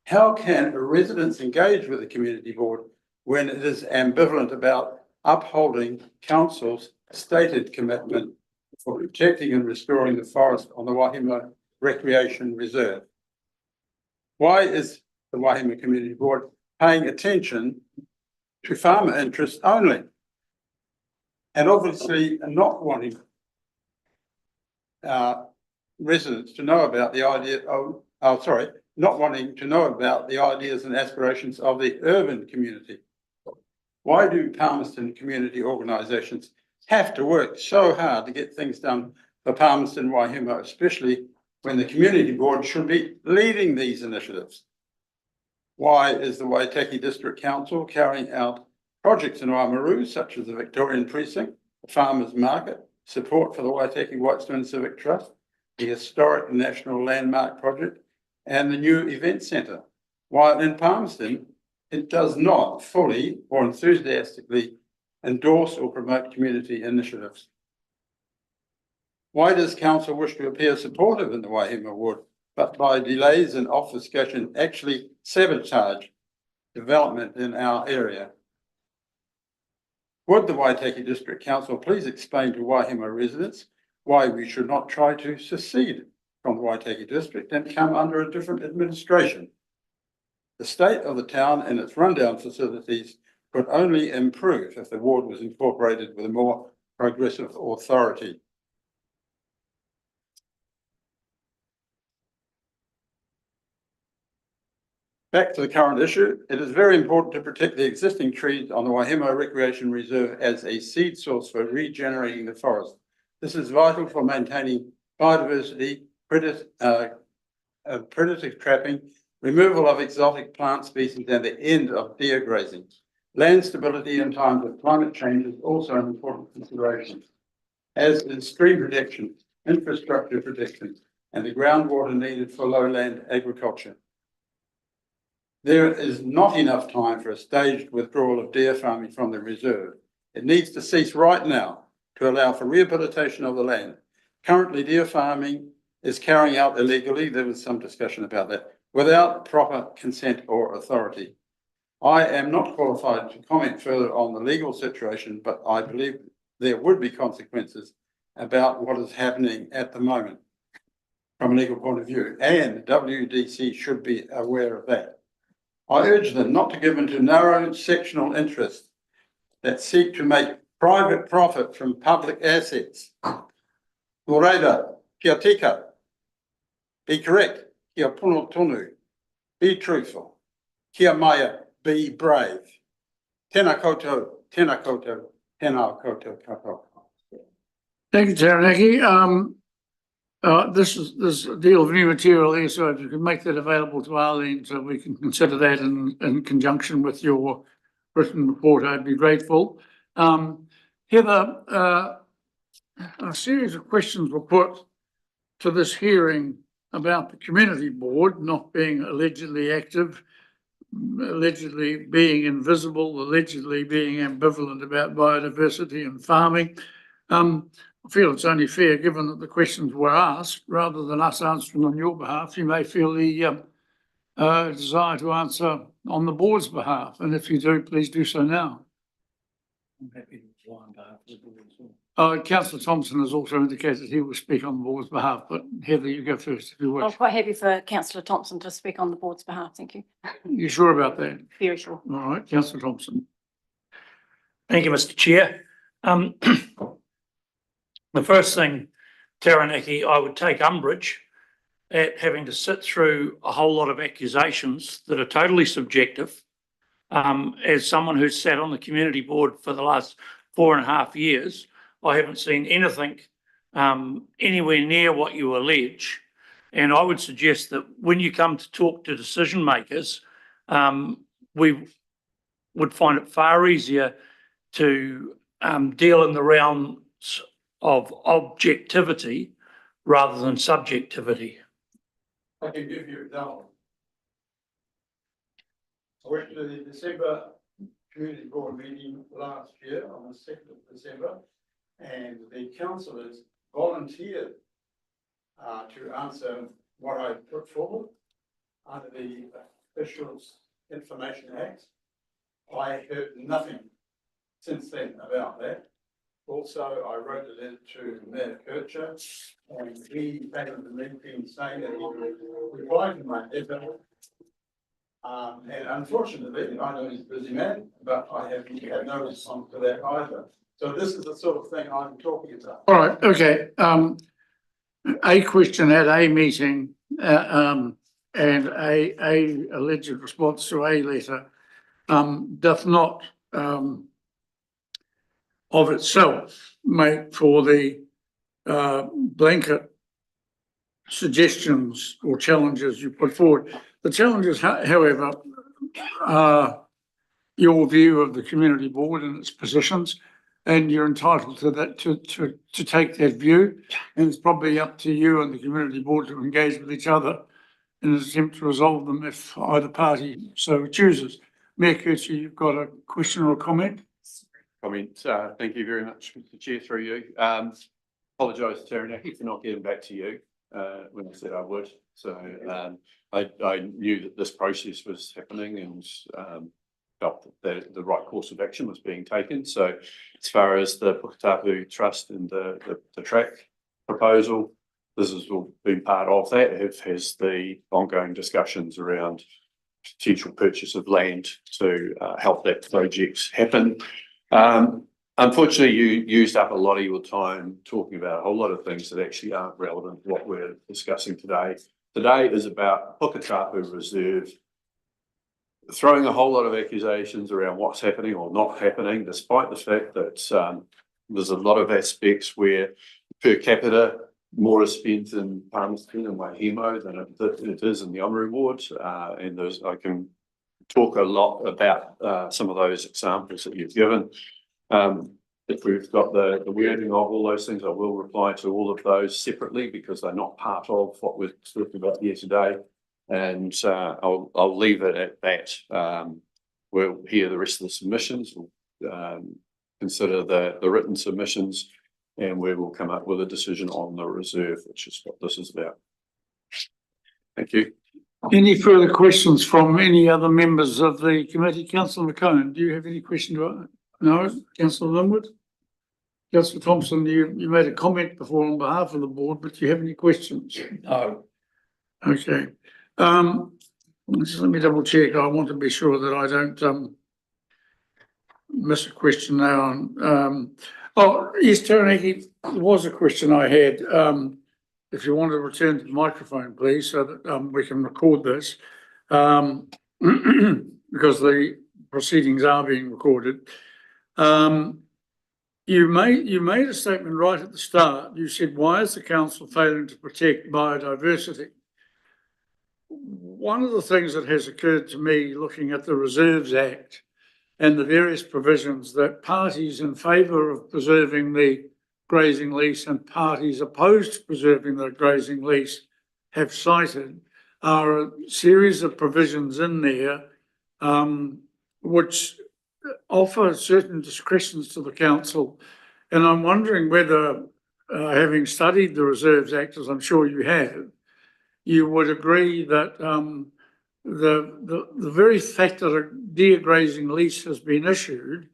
How can residents engage with the community board when it is ambivalent about upholding council's stated commitment for protecting and restoring the forest on the Waihemo Recreation Reserve? Why is the Waihemo Community Board paying attention to farmer interests only, and obviously not wanting residents to know about the idea of, not wanting to know about the ideas and aspirations of the urban community? Why do Palmerston community organisations have to work so hard to get things done for Palmerston Waihemo, especially when the community board should be leading these initiatives? Why is the Waitaki District Council carrying out projects in Oamaru, such as the Victorian Precinct, the Farmers Market, support for the Waitaki Whitestone Civic Trust, the Historic National Landmark Project, and the new event centre, while in Palmerston, it does not fully or enthusiastically endorse or promote community initiatives? Why does council wish to appear supportive in the Waihemo ward, but by delays and obfuscation actually sabotage development in our area? Would the Waitaki District Council please explain to Waihemo residents why we should not try to secede from the Waitaki District and come under a different administration? The state of the town and its rundown facilities could only improve if the ward was incorporated with a more progressive authority. Back to the current issue, it is very important to protect the existing trees on the Waihemo Recreation Reserve as a seed source for regenerating the forest. This is vital for maintaining biodiversity, predator trapping, removal of exotic plant species, and the end of deer grazing. Land stability in times of climate change is also an important consideration, as is stream protection, infrastructure protection, and the groundwater needed for lowland agriculture. There is not enough time for a staged withdrawal of deer farming from the reserve. It needs to cease right now to allow for rehabilitation of the land. Currently, deer farming is carrying out illegally. There was some discussion about that, without proper consent or authority. I am not qualified to comment further on the legal situation, but I believe there would be consequences about what is happening at the moment from a legal point of view, and WDC should be aware of that. I urge them not to give in to narrow sectional interests that seek to make private profit from public assets. Moreda, kia tika. Be correct. Kia puno tonu. Be truthful. Kia maya, be brave. Tēnā koutou, tēnā koutou, tēnā koutou katoa. Thank you, Taranaki. This is a deal of new material here, so if you can make that available to Arlene so we can consider that in conjunction with your written report, I'd be grateful. Heather, a series of questions were put to this hearing about the community board not being allegedly active, allegedly being invisible, allegedly being ambivalent about biodiversity and farming. I feel it's only fair, given that the questions were asked, rather than us answering on your behalf, you may feel the desire to answer on the board's behalf. And if you do, please do so now. I'm happy to reply on behalf of the board. Councillor Thompson has also indicated he will speak on the board's behalf, but Heather, you go first if you wish. I'm quite happy for Councillor Thompson to speak on the board's behalf. Thank you. You sure about that? Very sure. All right, Councillor Thompson. Thank you, Mr. Chair. The first thing, Taranaki, I would take umbrage at having to sit through a whole lot of accusations that are totally subjective. As someone who's sat on the community board for the last 4.5 years, I haven't seen anything anywhere near what you allege. And I would suggest that when you come to talk to decision makers, we would find it far easier to deal in the realms of objectivity rather than subjectivity. I can give you an example. I went to the December community board meeting last year on the 2nd of December, and the councillors volunteered to answer what I put forward under the Officials Information Act. I heard nothing since then about that. Also, I wrote a letter to Mayor Kircher, and he came to the meeting saying that he would reply to my letter. And unfortunately, I know he's a busy man, but I haven't had no response to that either. So this is the sort of thing I'm talking about. All right, okay. A question at a meeting and a alleged response to a letter doth not of itself make for the blanket suggestions or challenges you put forward. The challenges, however, are your view of the community board and its positions, and you're entitled to that, to take that view. And it's probably up to you and the community board to engage with each other in an attempt to resolve them if either party so chooses. Mayor Kircher, you've got a question or a comment? Thank you very much, Mr. Chair, through you. apologise to Taranaki for not getting back to you when I said I would. So I knew that this process was happening and felt that the right course of action was being taken. So as far as the Puketapu Trust and the track proposal, this has all been part of that, has the ongoing discussions around potential purchase of land to help that project happen. Unfortunately, you used up a lot of your time talking about a whole lot of things that actually aren't relevant to what we're discussing today. Today is about Puketapu Reserve, throwing a whole lot of accusations around what's happening or not happening, despite the fact that there's a lot of aspects where per capita more is spent in Palmerston and Waihemo than it is in the Oamaru ward. And I can talk a lot about some of those examples that you've given. If we've got the wording of all those things, I will reply to all of those separately because they're not part of what we're talking about here today. And I'll leave it at that. We'll hear the rest of the submissions, we'll consider the written submissions, and we will come up with a decision on the reserve, which is what this is about. Thank you. Any further questions from any other members of the committee? Councillor McCone, do you have any questions? No? Councillor Linwood? Councillor Thompson, you made a comment before on behalf of the board, but do you have any questions? No. Okay. Just let me double check. I want to be sure that I don't miss a question now. Oh, yes, Taranaki, there was a question I had. If you want to return to the microphone, please, so that we can record this, because the proceedings are being recorded. You made a statement right at the start. You said, why is the council failing to protect biodiversity? One of the things that has occurred to me looking at the Reserves Act and the various provisions that parties in favour of preserving the grazing lease and parties opposed to preserving the grazing lease have cited are a series of provisions in there which offer certain discretions to the council. And I'm wondering whether, having studied the Reserves Act, as I'm sure you have, you would agree that the very fact that a deer grazing lease has been issued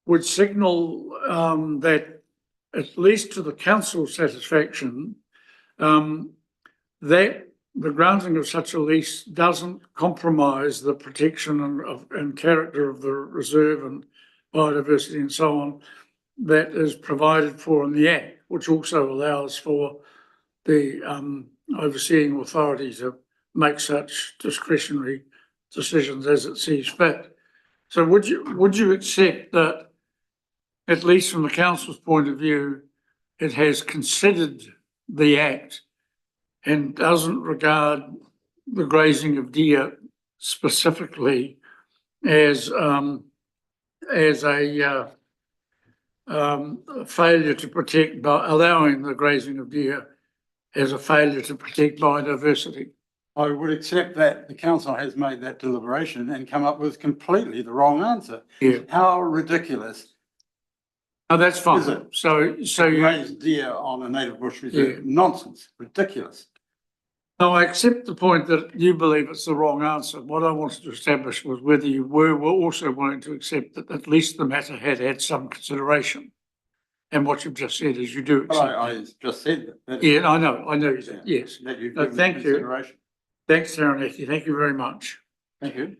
would signal that, at least to the council's satisfaction, that the granting of such a lease doesn't compromise the protection and character of the reserve and biodiversity and so on that is provided for in the Act, which also allows for the overseeing authority to make such discretionary decisions as it sees fit. So would you accept that, at least from the council's point of view, it has considered the Act and doesn't regard the grazing of deer specifically as a failure to protect, by allowing the grazing of deer as a failure to protect biodiversity? I would accept that the council has made that deliberation and come up with completely the wrong answer. Yeah. How ridiculous. Oh, that's fine. Is it? So you raise deer on a native bush reserve. Yeah. Nonsense. Ridiculous. No, I accept the point that you believe it's the wrong answer. What I wanted to establish was whether you were also willing to accept that at least the matter had some consideration. And what you've just said is you do accept. Well, I just said that. Yeah, I know you did. Yes. That you've given thank you. Thanks, Taranaki. Thank you very much. Thank you.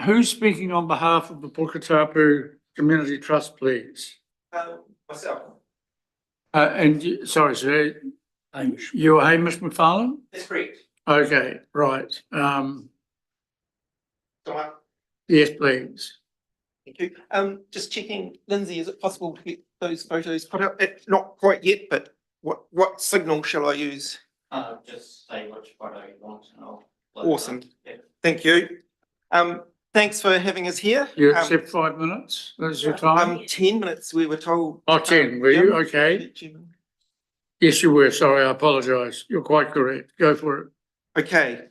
Who's speaking on behalf of the Puketapu Community Trust, please? Myself. Sorry, sir. Hamish. You're Hamish McFarlane? That's correct. Okay, right. Yes, please. Thank you. Just checking, Lindsay, is it possible to get those photos put up? Not quite yet, but what signal shall I use? Just say which photo you want and I'll. Awesome. Yeah. Thank you. Thanks for having us here. You accept 5 minutes? That's your time? 10 minutes, we were told. Oh, 10, were you? Okay. Yes, you were. Sorry, I apologise. You're quite correct. Go for it. Okay.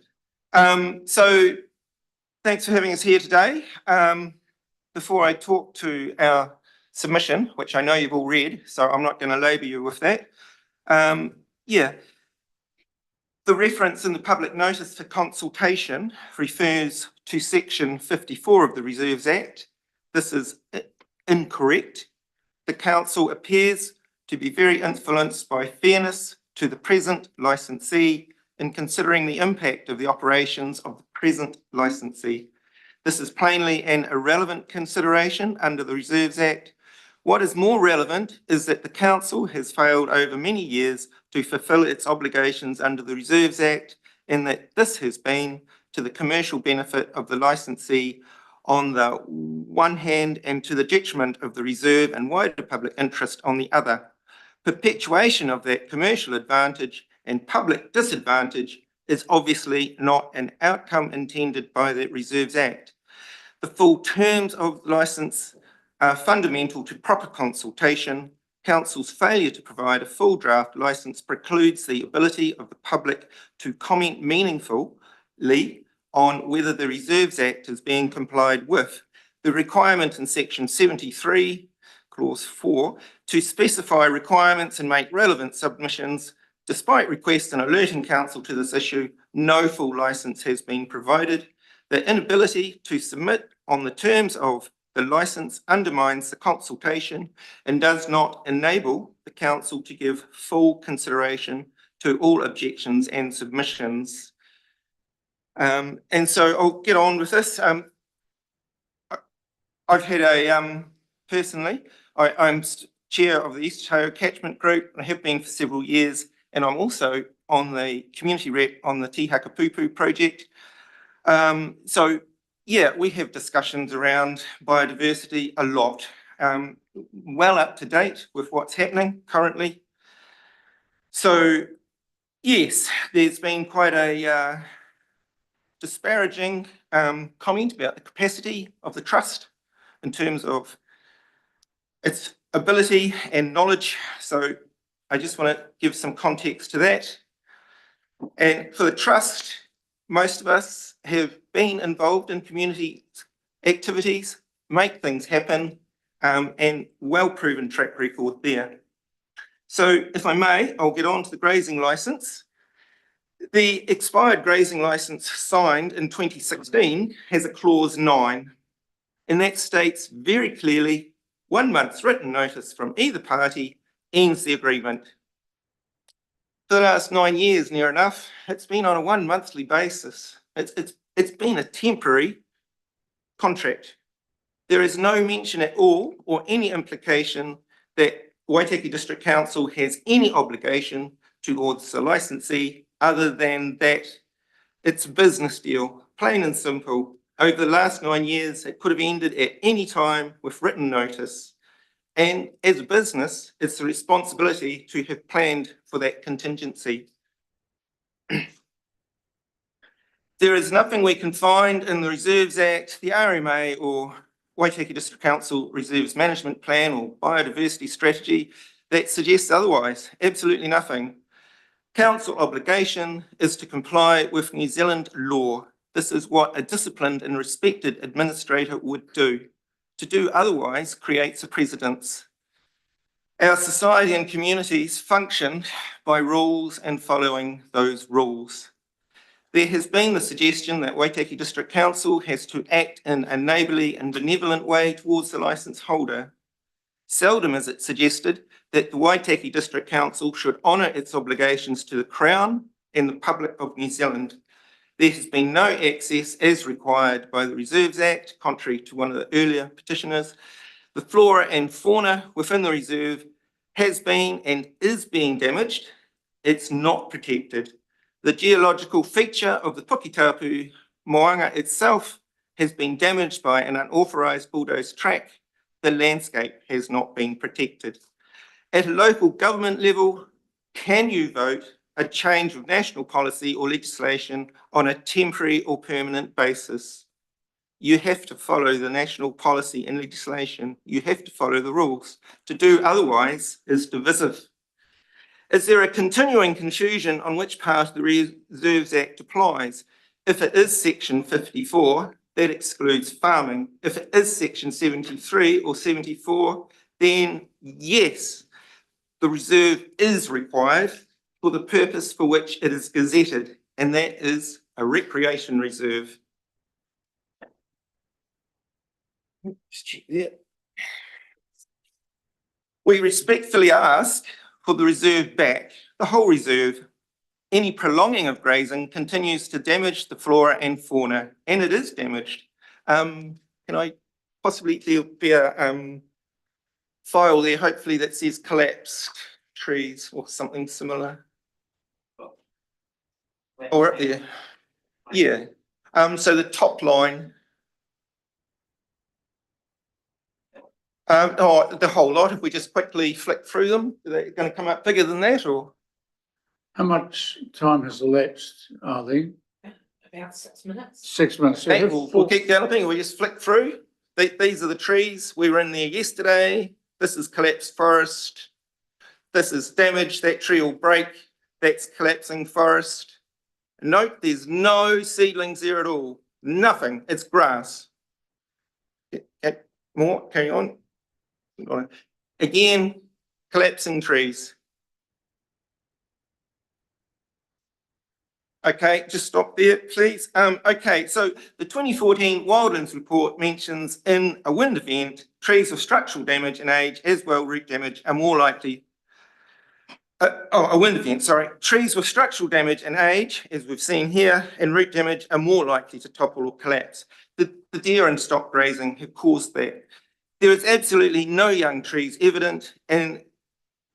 So thanks for having us here today. Before I talk to our submission, which I know you've all read, so I'm not going to labour you with that. Yeah. The reference in the public notice for consultation refers to section 54 of the Reserves Act. This is incorrect. The council appears to be very influenced by fairness to the present licensee in considering the impact of the operations of the present licensee. This is plainly an irrelevant consideration under the Reserves Act. What is more relevant is that the council has failed over many years to fulfil its obligations under the Reserves Act, and that this has been to the commercial benefit of the licensee on the one hand and to the detriment of the reserve and wider public interest on the other. Perpetuation of that commercial advantage and public disadvantage is obviously not an outcome intended by the Reserves Act. The full terms of the licence are fundamental to proper consultation. Council's failure to provide a full draft licence precludes the ability of the public to comment meaningfully on whether the Reserves Act is being complied with. The requirement in section 73, clause 4, to specify requirements and make relevant submissions. Despite requests and alerting council to this issue, no full licence has been provided. The inability to submit on the terms of the licence undermines the consultation and does not enable the council to give full consideration to all objections and submissions. And so I'll get on with this. I've had personally, I'm chair of the East Tahoe Catchment Group, and I have been for several years, and I'm also on the community rep on the Te Hakapupu project. So yeah, we have discussions around biodiversity a lot, well up to date with what's happening currently. So yes, there's been quite a disparaging comment about the capacity of the trust in terms of its ability and knowledge. So I just want to give some context to that. And for the trust, most of us have been involved in community activities, make things happen, and well-proven track record there. So if I may, I'll get on to the grazing licence. The expired grazing licence signed in 2016 has a clause 9, and that states very clearly 1 month's written notice from either party ends the agreement. For the last 9 years, near enough, it's been on a 1 monthly basis. It's been a temporary contract. There is no mention at all or any implication that Waitaki District Council has any obligation towards the licensee other than that it's a business deal, plain and simple. Over the last 9 years, it could have ended at any time with written notice. And as a business, it's the responsibility to have planned for that contingency. There is nothing we can find in the Reserves Act, the RMA, or Waitaki District Council Reserves Management Plan or Biodiversity Strategy that suggests otherwise. Absolutely nothing. Council obligation is to comply with New Zealand law. This is what a disciplined and respected administrator would do. To do otherwise creates a precedence. Our society and communities function by rules and following those rules. There has been the suggestion that Waitaki District Council has to act in a neighbourly and benevolent way towards the licence holder. Seldom is it suggested that the Waitaki District Council should honour its obligations to the Crown and the public of New Zealand. There has been no access as required by the Reserves Act, contrary to one of the earlier petitioners. The flora and fauna within the reserve has been and is being damaged. It's not protected. The geological feature of the Puketapu Moanga itself has been damaged by an unauthorised bulldozed track. The landscape has not been protected. At a local government level, can you vote a change of national policy or legislation on a temporary or permanent basis? You have to follow the national policy and legislation. You have to follow the rules. To do otherwise is divisive. Is there a continuing confusion on which part of the Reserves Act applies? If it is section 54, that excludes farming. If it is section 73 or 74, then yes, the reserve is required for the purpose for which it is gazetted, and that is a recreation reserve. Just check there. We respectfully ask for the reserve back, the whole reserve. Any prolonging of grazing continues to damage the flora and fauna, and it is damaged. Can I possibly be a file there, hopefully that says collapsed trees or something similar? Or up there, yeah. So the top line. The whole lot, if we just quickly flick through them, are they going to come up bigger than that, or? How much time has elapsed, Arlene? About 6 minutes. 6 minutes. Okay, we'll keep galloping, we just flick through. These are the trees, we were in there yesterday. This is collapsed forest. This is damage, that tree will break. That's collapsing forest. Note, there's no seedlings there at all. Nothing, it's grass. Okay, more, carry on. Again, collapsing trees. Okay, just stop there, please. Okay, so the 2014 Wildlands report mentions in a wind event, trees of structural damage and age as well root damage are more likely. A wind event, sorry. Trees with structural damage and age, as we've seen here, and root damage are more likely to topple or collapse. The deer and stock grazing have caused that. There is absolutely no young trees evident, and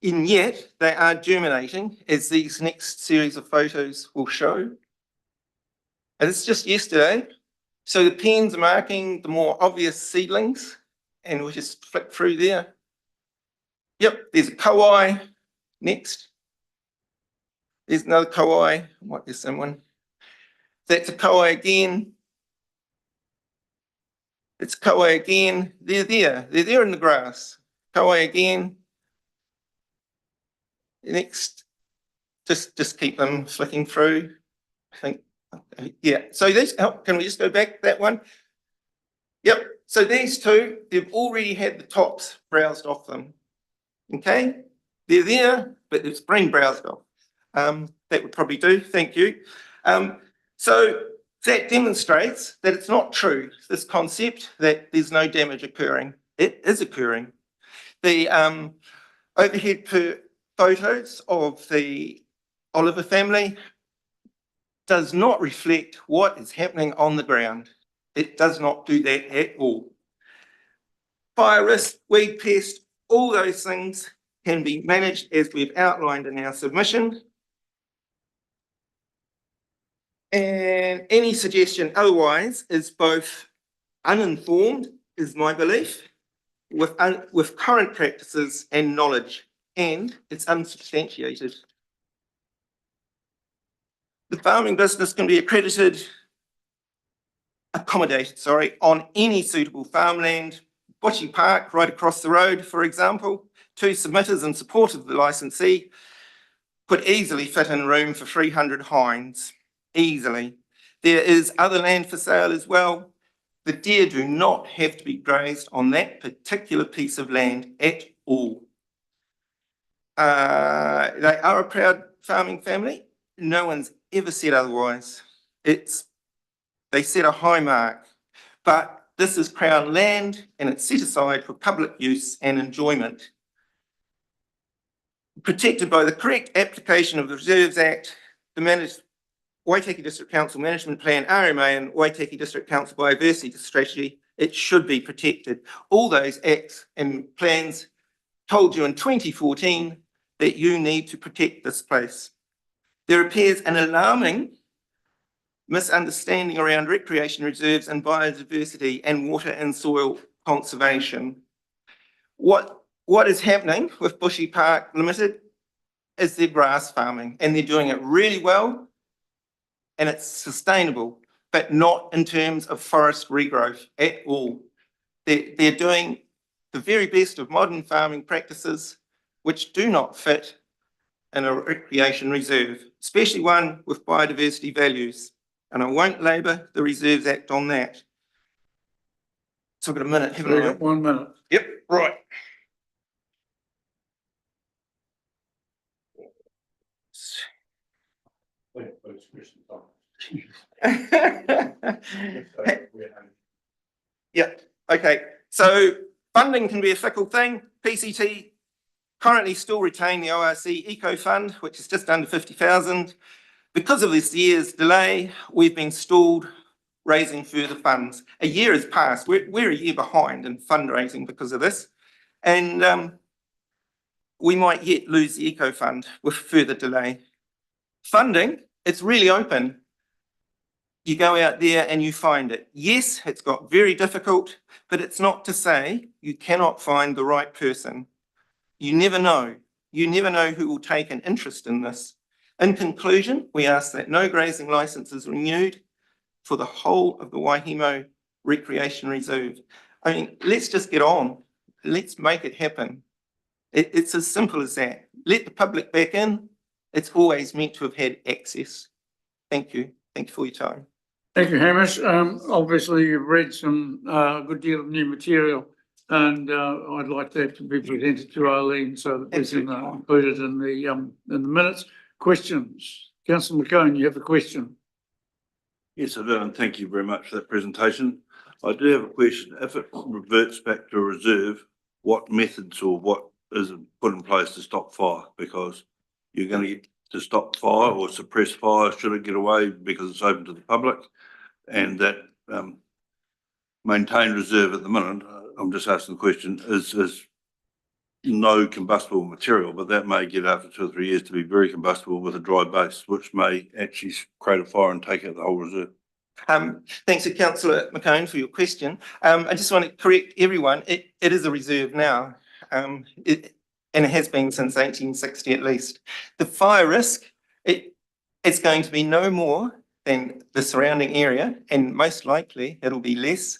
yet they are germinating, as these next series of photos will show. And it's just yesterday. So the pens are marking the more obvious seedlings, and we'll just flick through there. Yep, there's a kowai. Next. There's another kowai. What is someone? That's a kowai again. It's kowai again. They're there in the grass. Kowai again. Next, just keep them flicking through. I think, yeah. So these, can we just go back that one? Yep. So these two, they've already had the tops browsed off them. Okay, they're there, but it's been browsed off. That would probably do. Thank you. So that demonstrates that it's not true, this concept that there's no damage occurring. It is occurring. The overhead photos of the Oliver family does not reflect what is happening on the ground. It does not do that at all. Fire risk, weed pest, all those things can be managed as we've outlined in our submission. And any suggestion otherwise is both uninformed, is my belief, with current practices and knowledge, and it's unsubstantiated. The farming business can be accommodated, on any suitable farmland. Bushy Park, right across the road, for example, 2 submitters in support of the licensee could easily fit in room for 300 hinds, easily. There is other land for sale as well. The deer do not have to be grazed on that particular piece of land at all. They are a proud farming family. No one's ever said otherwise. They set a high mark, but this is Crown land and it's set aside for public use and enjoyment. Protected by the correct application of the Reserves Act, the Waitaki District Council Management Plan, RMA, and Waitaki District Council Biodiversity Strategy, it should be protected. All those acts and plans told you in 2014 that you need to protect this place. There appears an alarming misunderstanding around recreation reserves and biodiversity and water and soil conservation. What is happening with Bushy Park Limited is they're grass farming, and they're doing it really well, and it's sustainable, but not in terms of forest regrowth at all. They're doing the very best of modern farming practices, which do not fit in a recreation reserve, especially one with biodiversity values. And I won't labour the Reserves Act on that. So I've got a minute, haven't I? 1 minute. Yep, right. those questions on. Yeah, okay. So funding can be a fickle thing. PCT currently still retain the ORC Eco Fund, which is just under 50,000. Because of this year's delay, we've been stalled raising further funds. A year has passed. We're a year behind in fundraising because of this. And we might yet lose the Eco Fund with further delay. Funding, it's really open. You go out there and you find it. Yes, it's got very difficult, but it's not to say you cannot find the right person. You never know. You never know who will take an interest in this. In conclusion, we ask that no grazing licence is renewed for the whole of the Waihemo Recreation Reserve. I mean, let's just get on. Let's make it happen. It's as simple as that. Let the public back in. It's always meant to have had access. Thank you. Thank you for your time. Thank you, Hamish. Obviously you've read some, good deal of new material, and, I'd like that to be presented to Eileen so that we can include it in the minutes. Questions? Councillor McCone, you have a question? Yes, I do, and thank you very much for that presentation. I do have a question. If it reverts back to a reserve, what methods or what is put in place to stop fire? Because you're going to get to stop fire or suppress fire should it get away because it's open to the public, and that maintained reserve at the minute, I'm just asking the question, is no combustible material, but that may get after 2 or 3 years to be very combustible with a dry base, which may actually create a fire and take out the whole reserve. Thanks to Councillor McCone for your question. I just want to correct everyone. It is a reserve now, and it has been since 1860 at least. The fire risk, it's going to be no more than the surrounding area, and most likely it'll be less.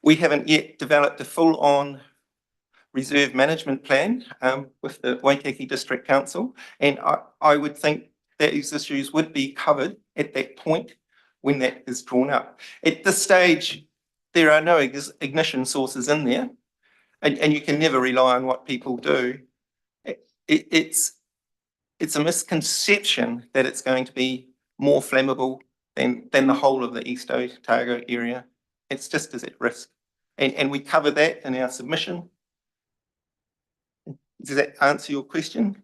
We haven't yet developed a full-on reserve management plan with the Waikiki District Council, and I would think that these issues would be covered at that point when that is drawn up. At this stage, there are no ignition sources in there, and you can never rely on what people do. It's a misconception that it's going to be more flammable than the whole of the East Otago area. It's just as at risk, and we cover that in our submission. Does that answer your question?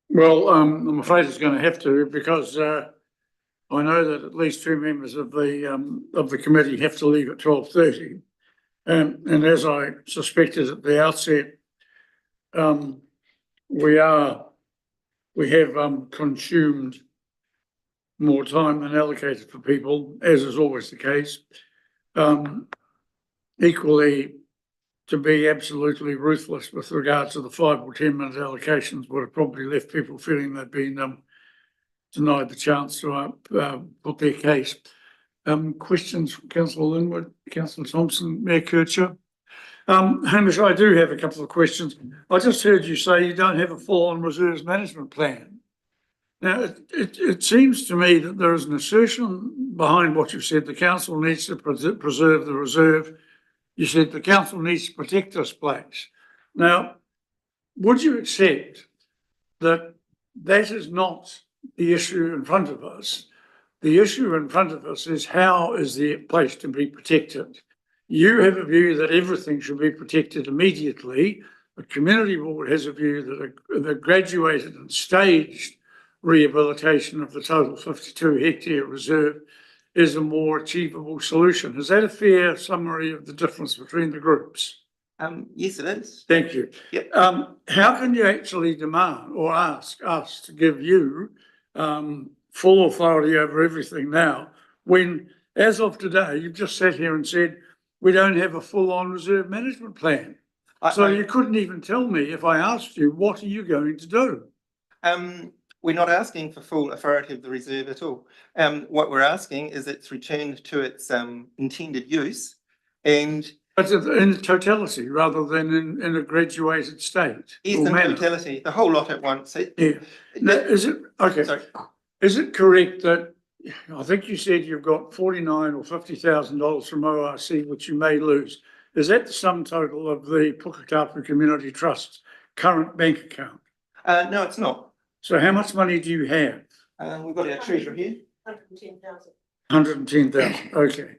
Well, I'm afraid it's going to have to, because I know that at least 2 members of the committee have to leave at 12:30, and as I suspected at the outset, we have consumed more time than allocated for people, as is always the case. Equally, to be absolutely ruthless with regards to the 5 or 10 minute allocations would have probably left people feeling they'd been denied the chance to put their case. Questions from Councillor Linwood, Councillor Thompson, Mayor Kircher? Hamish, I do have a couple of questions. I just heard you say you don't have a full-on reserves management plan. Now, it seems to me that there is an assertion behind what you said. The council needs to preserve the reserve. You said the council needs to protect this place. Now, would you accept that that is not the issue in front of us? The issue in front of us is how is the place to be protected? You have a view that everything should be protected immediately. The community board has a view that the graduated and staged rehabilitation of the total 52 hectare reserve is a more achievable solution. Is that a fair summary of the difference between the groups? Yes, it is. Thank you. Yep. How can you actually demand or ask us to give you full authority over everything now, when, as of today, you've just sat here and said, we don't have a full-on reserve management plan? So you couldn't even tell me if I asked you, what are you going to do? We're not asking for full authority of the reserve at all. What we're asking is it's returned to its intended use, and but in totality rather than in a graduated state. Yes, in totality, the whole lot at once. Now, is it okay? Sorry. Is it correct that I think you said you've got $49,000 or $50,000 from ORC, which you may lose? Is that the sum total of the Puketapu Community Trust's current bank account? No, it's not. So how much money do you have? We've got our treasurer here. 110,000. 110,000, okay.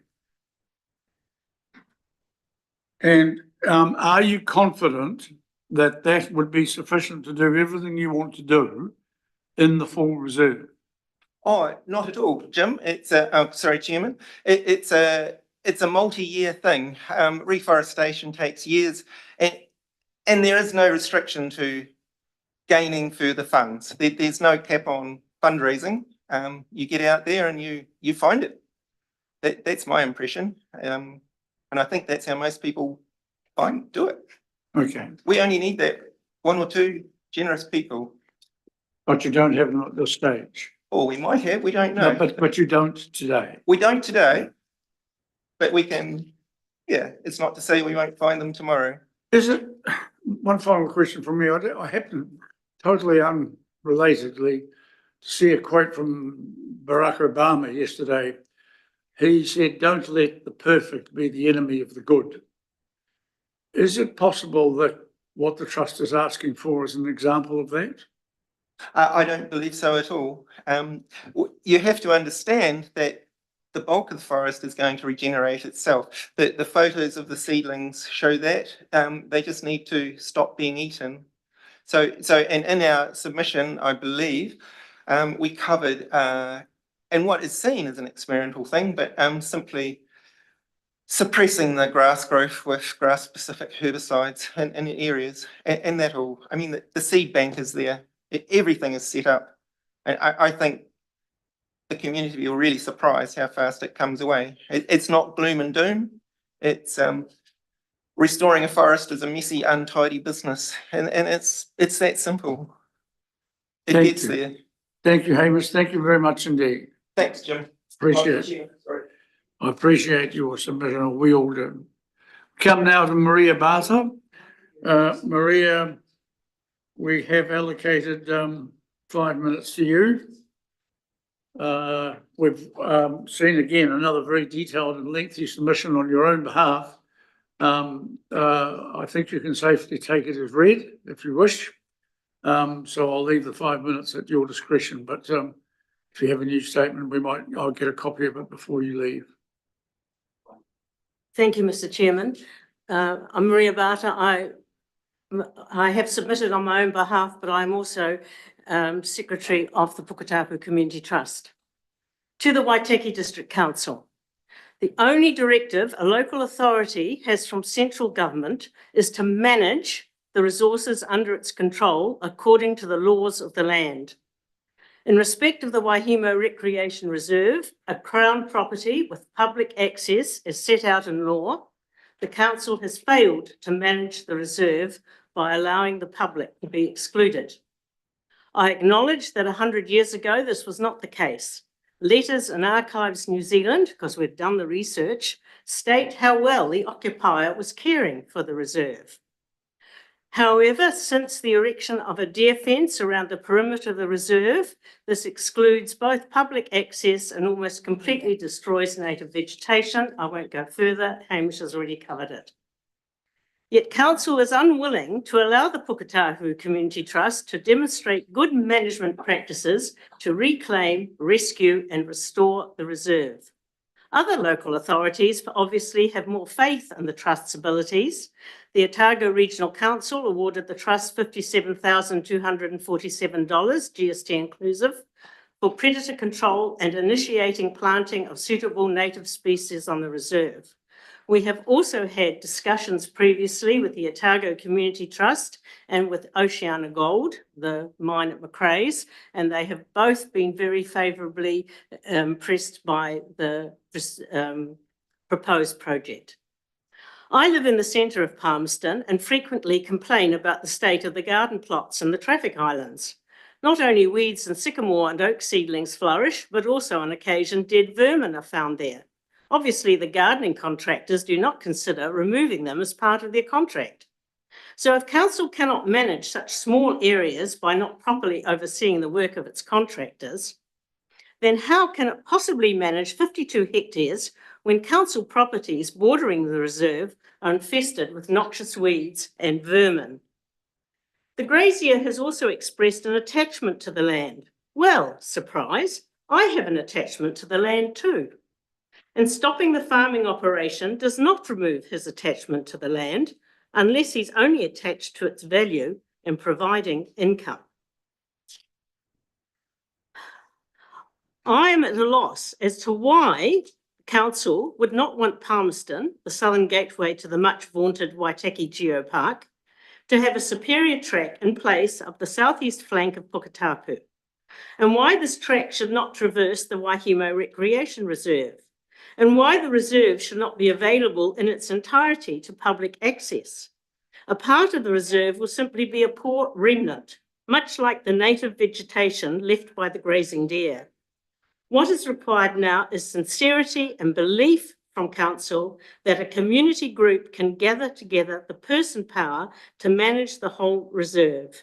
And are you confident that that would be sufficient to do everything you want to do in the full reserve? Oh, not at all, Jim. It's sorry, Chairman. It's a multi-year thing. Reforestation takes years, and there is no restriction to gaining further funds. There's no cap on fundraising. You get out there and you find it. That's my impression. And I think that's how most people do it. Okay, We only need that one or two generous people. but you don't have them at this stage. Or we might have, we don't No, know. but you don't today. We don't today, but we can, yeah, it's not to say we won't find them tomorrow. Is it, one final question from me, I happened totally unrelatedly to see a quote from Barack Obama yesterday. He said, "Don't let the perfect be the enemy of the good." Is it possible that what the trust is asking for is an example of that? I don't believe so at all. You have to understand that the bulk of the forest is going to regenerate itself. The photos of the seedlings show that. They just need to stop being eaten. So and in our submission, I believe, we covered, and what is seen as an experimental thing, but simply suppressing the grass growth with grass-specific herbicides in areas, and that all. I mean, the seed bank is there. Everything is set up. And I think the community will be really surprised how fast it comes away. It's not gloom and doom. It's restoring a forest is a messy, untidy business, and it's that simple. It Thank gets you. there. Thank you, Hamish. Thank you very much indeed. Thanks, Jim. Appreciate it. Sorry. I appreciate your submission. We all do. Come now to Maria Barter. Maria, we have allocated 5 minutes to you. We've seen again another very detailed and lengthy submission on your own behalf. I think you can safely take it as read if you wish. So I'll leave the 5 minutes at your discretion, but if you have a new statement, I'll get a copy of it before you leave. Thank you, Mr. Chairman. I'm Maria Barter. I have submitted on my own behalf, but I'm also Secretary of the Puketapu Community Trust. To the Waitaki District Council, the only directive a local authority has from central government is to manage the resources under its control according to the laws of the land. In respect of the Waihemo Recreation Reserve, a Crown property with public access as set out in law, the council has failed to manage the reserve by allowing the public to be excluded. I acknowledge that 100 years ago this was not the case. Letters and Archives New Zealand, because we've done the research, state how well the occupier was caring for the reserve. However, since the erection of a deer fence around the perimeter of the reserve, this excludes both public access and almost completely destroys native vegetation. I won't go further, Hamish has already covered it. Yet council is unwilling to allow the Puketapu Community Trust to demonstrate good management practices to reclaim, rescue and restore the reserve. Other local authorities obviously have more faith in the Trust's abilities. The Otago Regional Council awarded the Trust $57,247, GST inclusive, for predator control and initiating planting of suitable native species on the reserve. We have also had discussions previously with the Otago Community Trust and with Oceana Gold, the mine at Macraes, and they have both been very favourably impressed by the proposed project. I live in the centre of Palmerston and frequently complain about the state of the garden plots and the traffic islands. Not only weeds and sycamore and oak seedlings flourish, but also on occasion dead vermin are found there. Obviously, the gardening contractors do not consider removing them as part of their contract. So if council cannot manage such small areas by not properly overseeing the work of its contractors, then how can it possibly manage 52 hectares when council properties bordering the reserve are infested with noxious weeds and vermin? The grazier has also expressed an attachment to the land. Well, surprise, I have an attachment to the land too. And stopping the farming operation does not remove his attachment to the land unless he's only attached to its value and providing income. I am at a loss as to why council would not want Palmerston, the southern gateway to the much vaunted Waitaki Geopark, to have a superior track in place up the southeast flank of Puketapu, and why this track should not traverse the Waihemo Recreation Reserve, and why the reserve should not be available in its entirety to public access. A part of the reserve will simply be a poor remnant, much like the native vegetation left by the grazing deer. What is required now is sincerity and belief from council that a community group can gather together the person power to manage the whole reserve.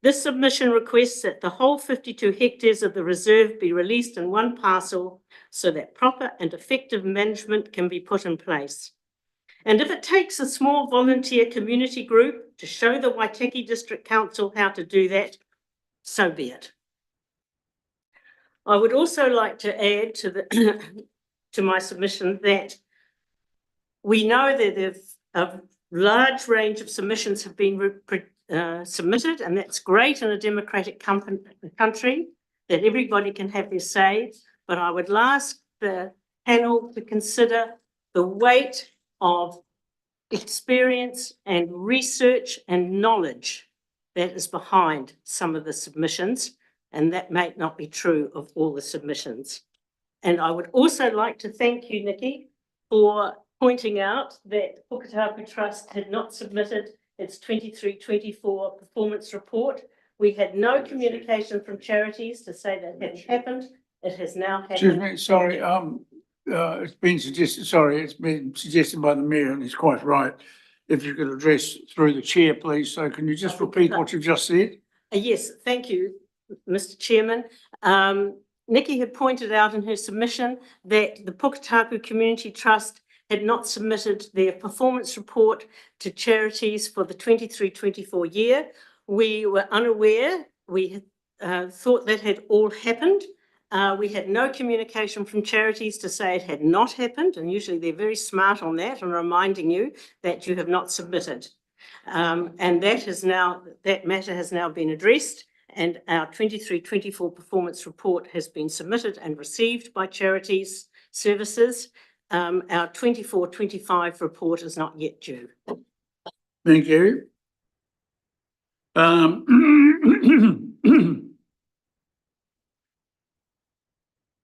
This submission requests that the whole 52 hectares of the reserve be released in one parcel so that proper and effective management can be put in place. And if it takes a small volunteer community group to show the Waitaki District Council how to do that, so be it. I would also like to add to to my submission that we know that a large range of submissions have been submitted, and that's great in a democratic country that everybody can have their say. But I would ask the panel to consider the weight of experience and research and knowledge that is behind some of the submissions, and that may not be true of all the submissions. And I would also like to thank you, Nikki, for pointing out that Puketapu Trust had not submitted its 23-24 performance report. We had no communication from charities to say that had happened. It has now happened. Excuse me, sorry, it's been suggested by the mayor, and he's quite right. If you could address through the chair, please. So can you just repeat what you've just said? Yes, thank you, Mr. Chairman. Nikki had pointed out in her submission that the Puketapu Community Trust had not submitted their performance report to charities for the 23-24 year. We were unaware. We thought that had all happened. We had no communication from charities to say it had not happened, and usually they're very smart on that and reminding you that you have not submitted. And that matter has now been addressed, and our 23-24 performance report has been submitted and received by charities services. Our 24-25 report is not yet due. Thank you.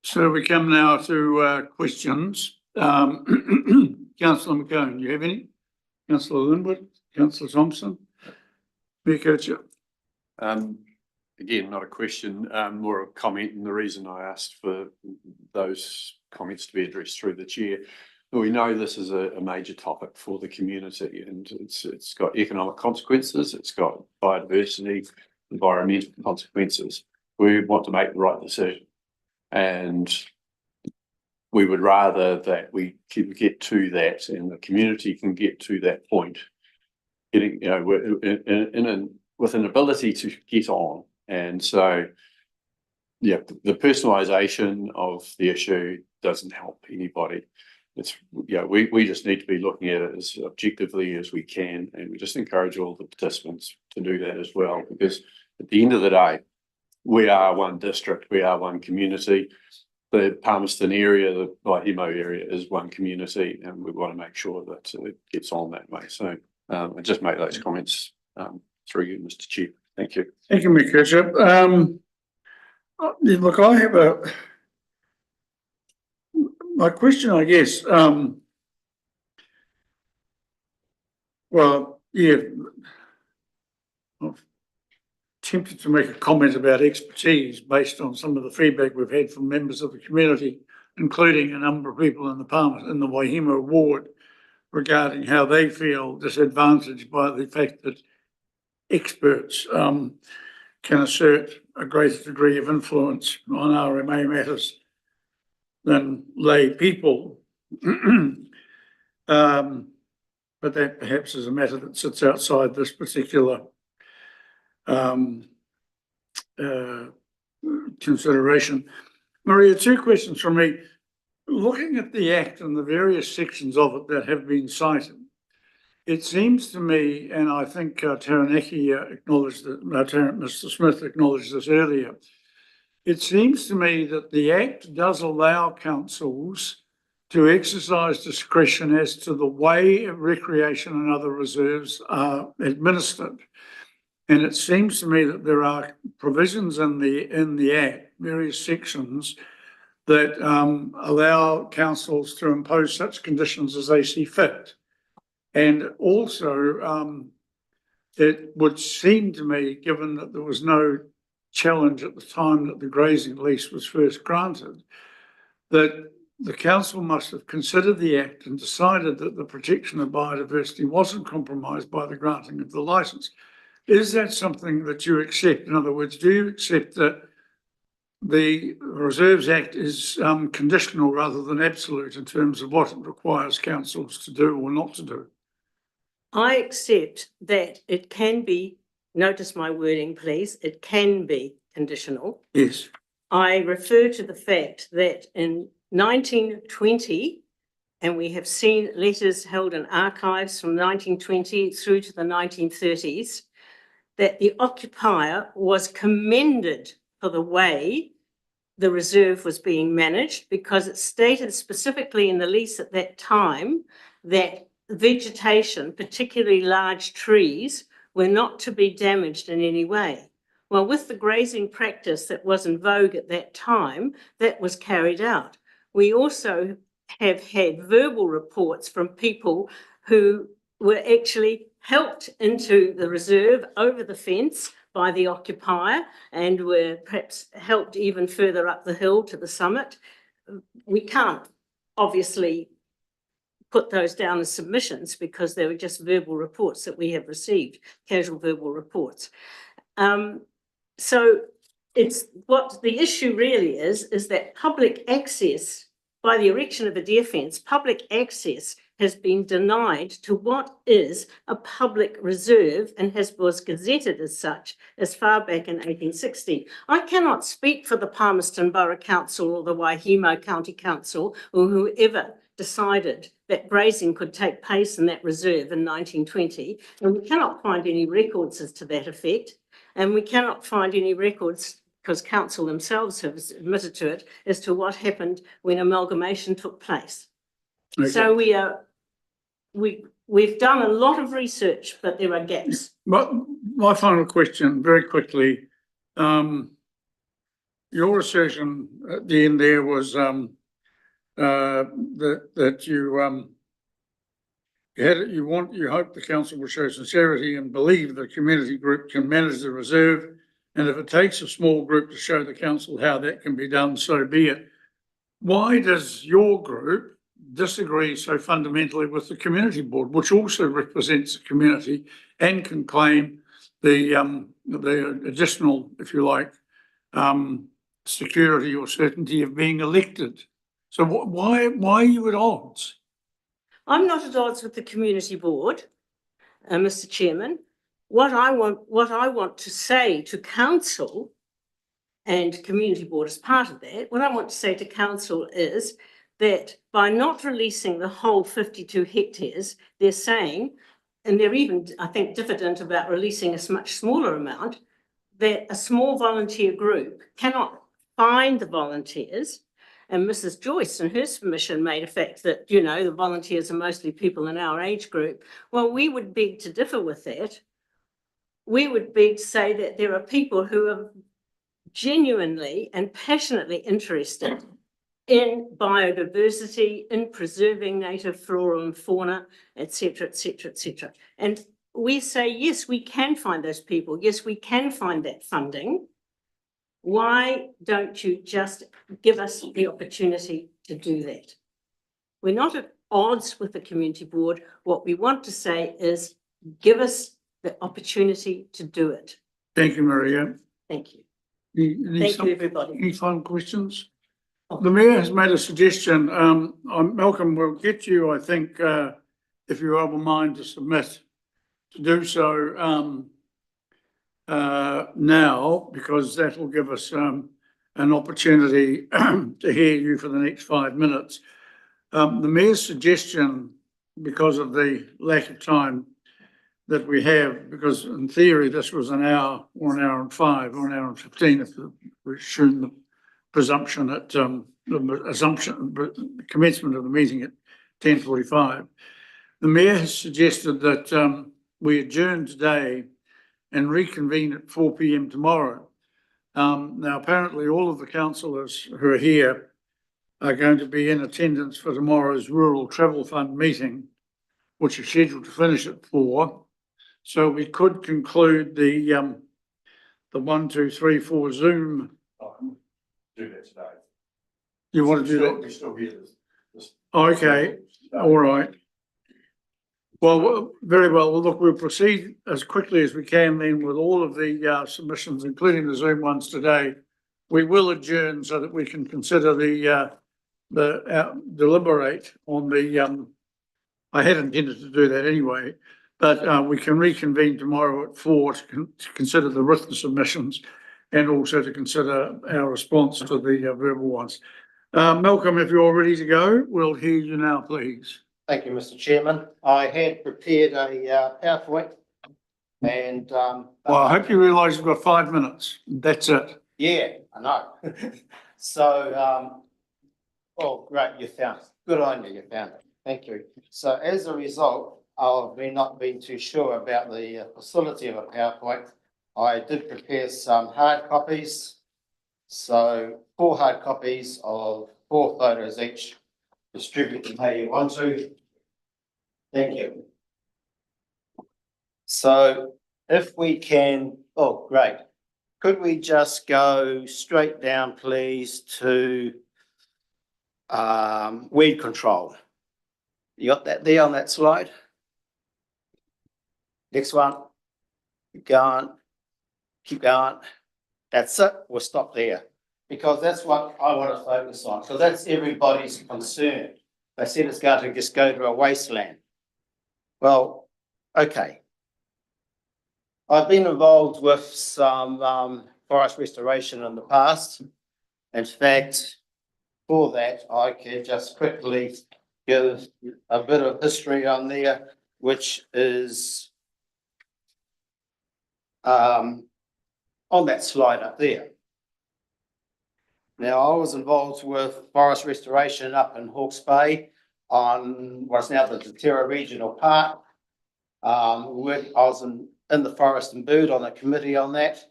So we come now to questions. Councillor McCone, do you have any? Councillor Linwood, Councillor Thompson, Mayor Kircher. Again, not a question, more a comment, and the reason I asked for those comments to be addressed through the chair. We know this is a major topic for the community, and it's got economic consequences, it's got biodiversity, environmental consequences. We want to make the right decision, and we would rather that we can get to that, and the community can get to that point, getting, with an ability to get on. And so, yeah, the personalisation of the issue doesn't help anybody. It's, we just need to be looking at it as objectively as we can, and we just encourage all the participants to do that as well, because at the end of the day, we are one district, we are one community. The Palmerston area, the Waihemo area is one community, and we want to make sure that it gets on that way. So I just make those comments through you, Mr. Chair. Thank you. Thank you, Mayor Kircher. Look, I have my question, I guess. Well, yeah, I'm tempted to make a comment about expertise based on some of the feedback we've had from members of the community, including a number of people in the Waihemo ward, regarding how they feel disadvantaged by the fact that experts can assert a greater degree of influence on RMA matters than lay people. But that perhaps is a matter that sits outside this particular consideration. Maria, two questions from me. Looking at the Act and the various sections of it that have been cited, it seems to me, and I think Taranaki acknowledged that, Mr. Smith acknowledged this earlier, it seems to me that the Act does allow councils to exercise discretion as to the way recreation and other reserves are administered. And it seems to me that there are provisions in the Act, various sections, that allow councils to impose such conditions as they see fit. And also, it would seem to me, given that there was no challenge at the time that the grazing lease was first granted, that the council must have considered the Act and decided that the protection of biodiversity wasn't compromised by the granting of the licence. Is that something that you accept? In other words, do you accept that the Reserves Act is conditional rather than absolute in terms of what it requires councils to do or not to do? I accept that it can be, notice my wording, please, it can be conditional. Yes. I refer to the fact that in 1920, and we have seen letters held in archives from 1920 through to the 1930s, that the occupier was commended for the way the reserve was being managed, because it stated specifically in the lease at that time that vegetation, particularly large trees, were not to be damaged in any way. Well, with the grazing practice that was in vogue at that time, that was carried out. We also have had verbal reports from people who were actually helped into the reserve over the fence by the occupier and were perhaps helped even further up the hill to the summit. We can't obviously put those down as submissions because they were just verbal reports that we have received, casual verbal reports. So it's what the issue really is that public access, by the erection of a deer fence, public access has been denied to what is a public reserve and was gazetted as such as far back in 1860. I cannot speak for the Palmerston Borough Council or the Waihemo County Council or whoever decided that grazing could take place in that reserve in 1920, and we cannot find any records as to that effect, and we cannot find any records, because council themselves have admitted to it, as to what happened when amalgamation took place. Okay. So we've done a lot of research, but there are gaps. But my final question, very quickly, your assertion at the end there was that you hope the council will show sincerity and believe the community group can manage the reserve, and if it takes a small group to show the council how that can be done, so be it. Why does your group disagree so fundamentally with the community board, which also represents the community and can claim the additional, if you like, security or certainty of being elected? So why are you at odds? I'm not at odds with the community board, Mr. Chairman. What I want to say to council, and community board as part of that, what I want to say to council is that by not releasing the whole 52 hectares, they're saying, and they're even, I think, diffident about releasing a much smaller amount, that a small volunteer group cannot find the volunteers. And Mrs. Joyce, in her submission, made a fact that, you know, the volunteers are mostly people in our age group. Well, we would beg to differ with that. We would beg to say that there are people who are genuinely and passionately interested in biodiversity, in preserving native flora and fauna, etc., etc., etc. And we say, yes, we can find those people. Yes, we can find that funding. Why don't you just give us the opportunity to do that? We're not at odds with the community board. What we want to say is give us the opportunity to do it. Thank you, Maria. Thank you. Thank you, everybody. Any final questions? The Mayor has made a suggestion. Malcolm will get you, I think, if you're able mind to submit, to do so now, because that will give us an opportunity to hear you for the next 5 minutes. The Mayor's suggestion, because of the lack of time that we have, because in theory this was an hour or an hour and 5 or an hour and 15, if we assume the presumption at the commencement of the meeting at 10:45. The Mayor has suggested that we adjourn today and reconvene at 4 p.m. tomorrow. Now, apparently all of the councillors who are here are going to be in attendance for tomorrow's Rural Travel Fund meeting, which is scheduled to finish at 4. So we could conclude the 1, 2, 3, 4 Zoom. Do that today. You want to do that? We're still here. Okay, all right. Well, very well. Well, look, we'll proceed as quickly as we can then with all of the submissions, including the Zoom ones today. We will adjourn so that we can consider deliberate on the. I had intended to do that anyway, but we can reconvene tomorrow at 4 to consider the written submissions and also to consider our response to the verbal ones. Malcolm, if you're ready to go, we'll hear you now, please. Thank you, Mr. Chairman. I had prepared a PowerPoint and Well, I hope you realise you've got 5 minutes. That's it. yeah, I know. So, oh, great, you found it. Good on you, you found it. Thank you. So as a result of me not being too sure about the facility of a PowerPoint, I did prepare some hard copies. So 4 hard copies of 4 photos each. Distribute them how you want to. Thank you. So if we can, oh, great. Could we just go straight down, please, to weed control? You got that there on that slide? Next one. Keep going. Keep going. That's it. We'll stop there. Because that's what I want to focus on. Because that's everybody's concern. They said it's going to just go to a wasteland. Well, okay. I've been involved with some forest restoration in the past. In fact, for that, I can just quickly give a bit of history on there, which is on that slide up there. Now, I was involved with forest restoration up in Hawke's Bay on what's now the Terra Regional Park. I was in the Forest and Bird on a committee on that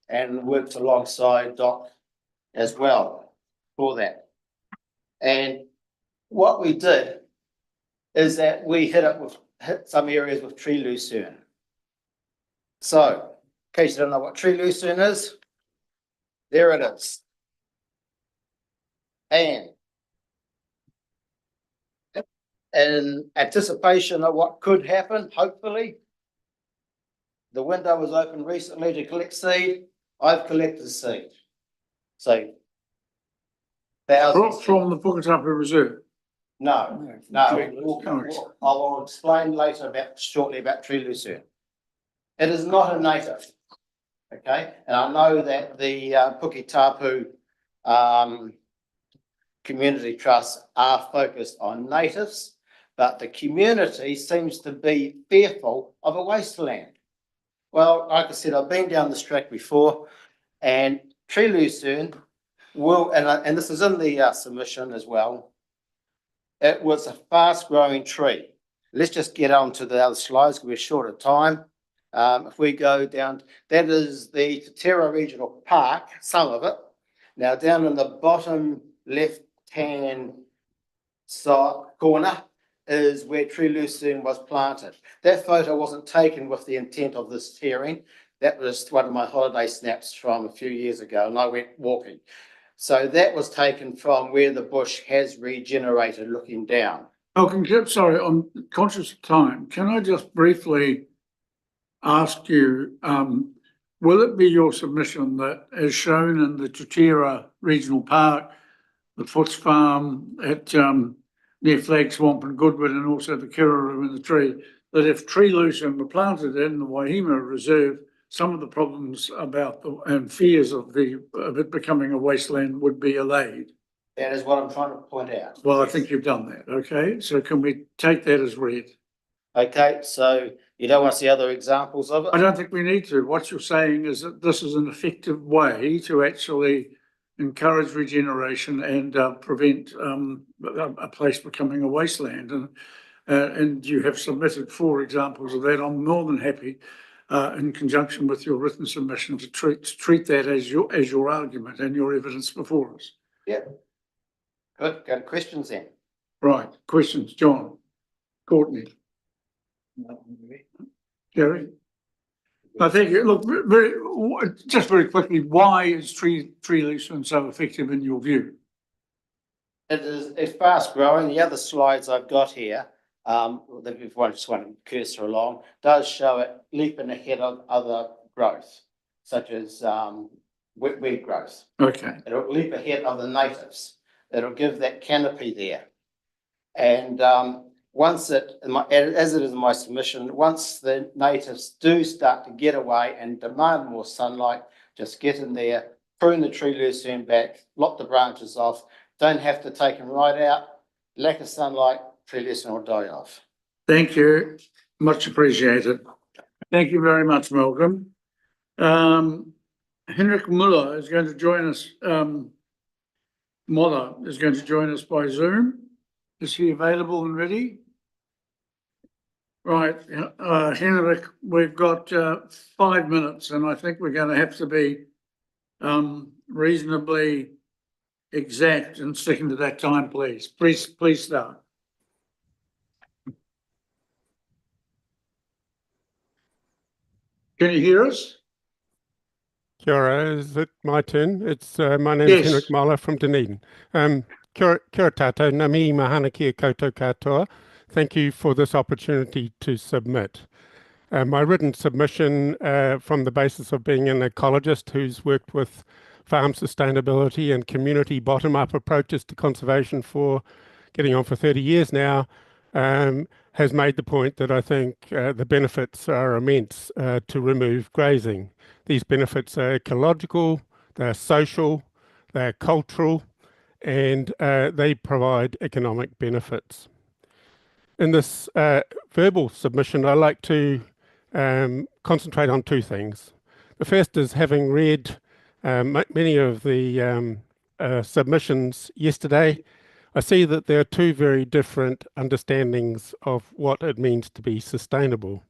and worked alongside Doc as well for that. And what we did is that we hit some areas with tree lucerne. So, in case you don't know what tree lucerne is, there it is. And in anticipation of what could happen, hopefully, the window was opened recently to collect seed. I've collected seed. So, thousands. From the Puketapu Reserve? No. I will explain later shortly about tree lucerne. It is not a native. Okay, and I know that the Puketapu community trusts are focused on natives, but the community seems to be fearful of a wasteland. Well, like I said, I've been down this track before, and tree lucerne will, and this is in the submission as well, it was a fast-growing tree. Let's just get on to the other slides because we're short of time. If we go down, that is the Terra Regional Park, some of it. Now, down in the bottom left-hand side corner is where tree lucerne was planted. That photo wasn't taken with the intent of this hearing. That was one of my holiday snaps from a few years ago, and I went walking. So that was taken from where the bush has regenerated looking down. Oh, sorry, I'm conscious of time. Can I just briefly ask you, will it be your submission that as shown in the Tutera Regional Park, the Foots Farm at near Flag Swamp and Goodwood, and also the Kirraroo in the tree, that if tree lucerne were planted in the Waihemo Reserve some of the problems about and fears of it becoming a wasteland would be allayed. That is what I'm trying to point out. Well, I think you've done that, okay? So can we take that as read? Okay, so you don't want to see other examples of I it? don't think we need to. What you're saying is that this is an effective way to actually encourage regeneration and prevent a place becoming a wasteland. And you have submitted 4 examples of that. I'm more than happy in conjunction with your written submission to treat that as your argument and your evidence before us. Yeah. Good, go to questions then. Right, questions, John, Courtney, Gary? I think, look, just very quickly, why is tree loosening so effective in your view? It's fast growing. The other slides I've got here, if one just want to cursor along, does show it leaping ahead of other growth, such as weed growth. Okay. It'll leap ahead of the natives. It'll give that canopy there. And once as it is in my submission, once the natives do start to get away and demand more sunlight, just get in there, prune the tree lucerne back, lop the branches off, don't have to take them right out. Lack of sunlight, tree lucerne will die off. Thank you, much appreciated. Thank you very much, Malcolm. Henrik Muller is going to join us. Muller is going to join us by Zoom. Is he available and ready? Right, Henrik, we've got 5 minutes, and I think we're going to have to be reasonably exact in sticking to that time, please. Please start. Can you hear us? Kia ora, is it my turn? It's my name is Henrik Muller from Dunedin. Kia ora tātou, ngā mihi mahana ki a koutou katoa. Thank you for this opportunity to submit. My written submission from the basis of being an ecologist who's worked with farm sustainability and community bottom-up approaches to conservation for getting on for 30 years now, has made the point that I think the benefits are immense to remove grazing. These benefits are ecological, they're social, they're cultural, and they provide economic benefits. In this verbal submission, I like to concentrate on 2 things. The first is, having read many of the submissions yesterday, I see that there are 2 very different understandings of what it means to be sustainable.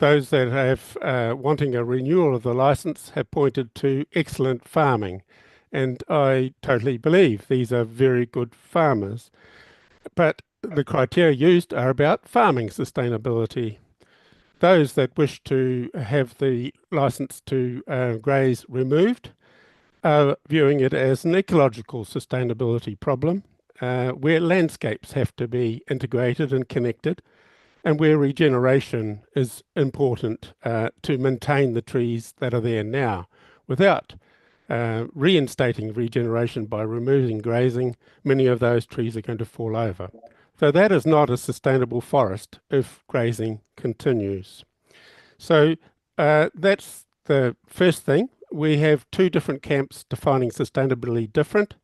Those that have wanting a renewal of the licence have pointed to excellent farming, and I totally believe these are very good farmers. But the criteria used are about farming sustainability. Those that wish to have the licence to graze removed are viewing it as an ecological sustainability problem, where landscapes have to be integrated and connected, and where regeneration is important to maintain the trees that are there now. Without reinstating regeneration by removing grazing, many of those trees are going to fall over. So that is not a sustainable forest if grazing continues. So that's the first thing. We have 2 different camps defining sustainability different,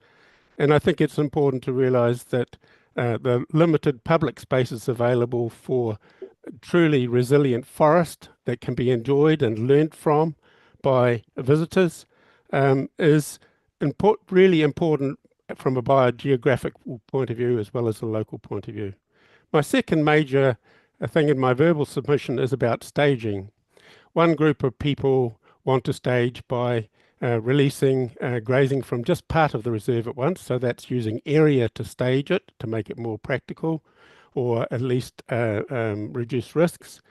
and I think it's important to realise that the limited public spaces available for truly resilient forest that can be enjoyed and learnt from by visitors is really important from a biogeographic point of view as well as a local point of view. My second major thing in my verbal submission is about staging. One group of people want to stage by releasing grazing from just part of the reserve at once, so that's using area to stage it to make it more practical or at least reduce risks.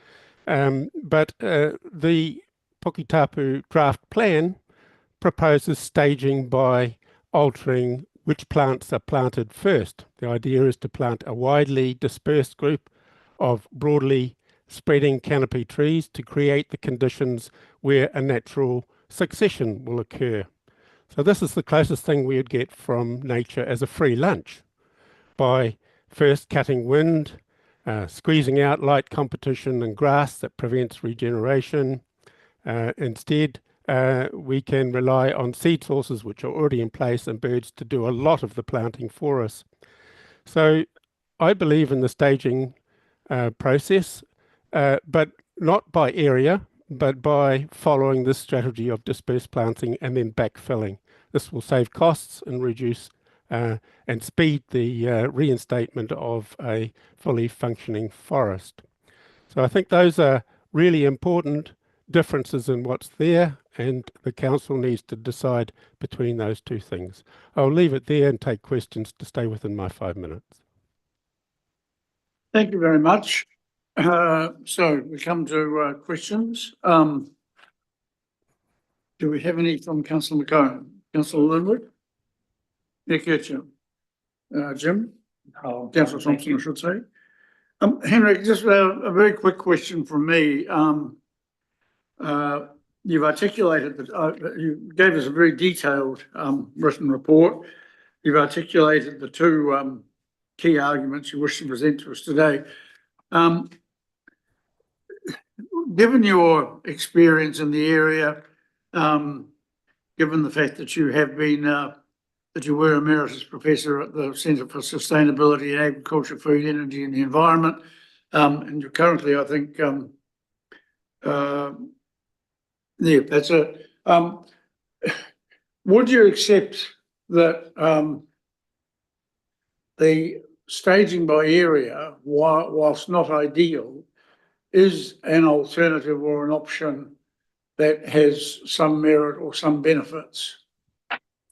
But the Puketapu draft plan proposes staging by altering which plants are planted first. The idea is to plant a widely dispersed group of broadly spreading canopy trees to create the conditions where a natural succession will occur. So this is the closest thing we would get from nature as a free lunch, by first cutting wind, squeezing out light competition and grass that prevents regeneration, Instead, we can rely on seed sources which are already in place and birds to do a lot of the planting for us. So I believe in the staging process, but not by area, but by following this strategy of dispersed planting and then backfilling. This will save costs and reduce and speed the reinstatement of a fully functioning forest. So I think those are really important differences in what's there, and the council needs to decide between those two things. I'll leave it there and take questions to stay within my 5 minutes. Thank you very much. So we come to questions. Do we have any from Councillor McCone? Councillor Linwood? Nick Hitcham? Jim? Councillor Thompson, I should say. Henrik, just a very quick question from me. You've articulated that you gave us a very detailed written report. You've articulated the two key arguments you wish to present to us today. Given your experience in the area, given the fact that you have been that you were Emeritus Professor at the Centre for Sustainability in Agriculture, Food, Energy and the Environment, and you're currently, I think, yeah, that's it. Would you accept that the staging by area, whilst not ideal, is an alternative or an option that has some merit or some benefits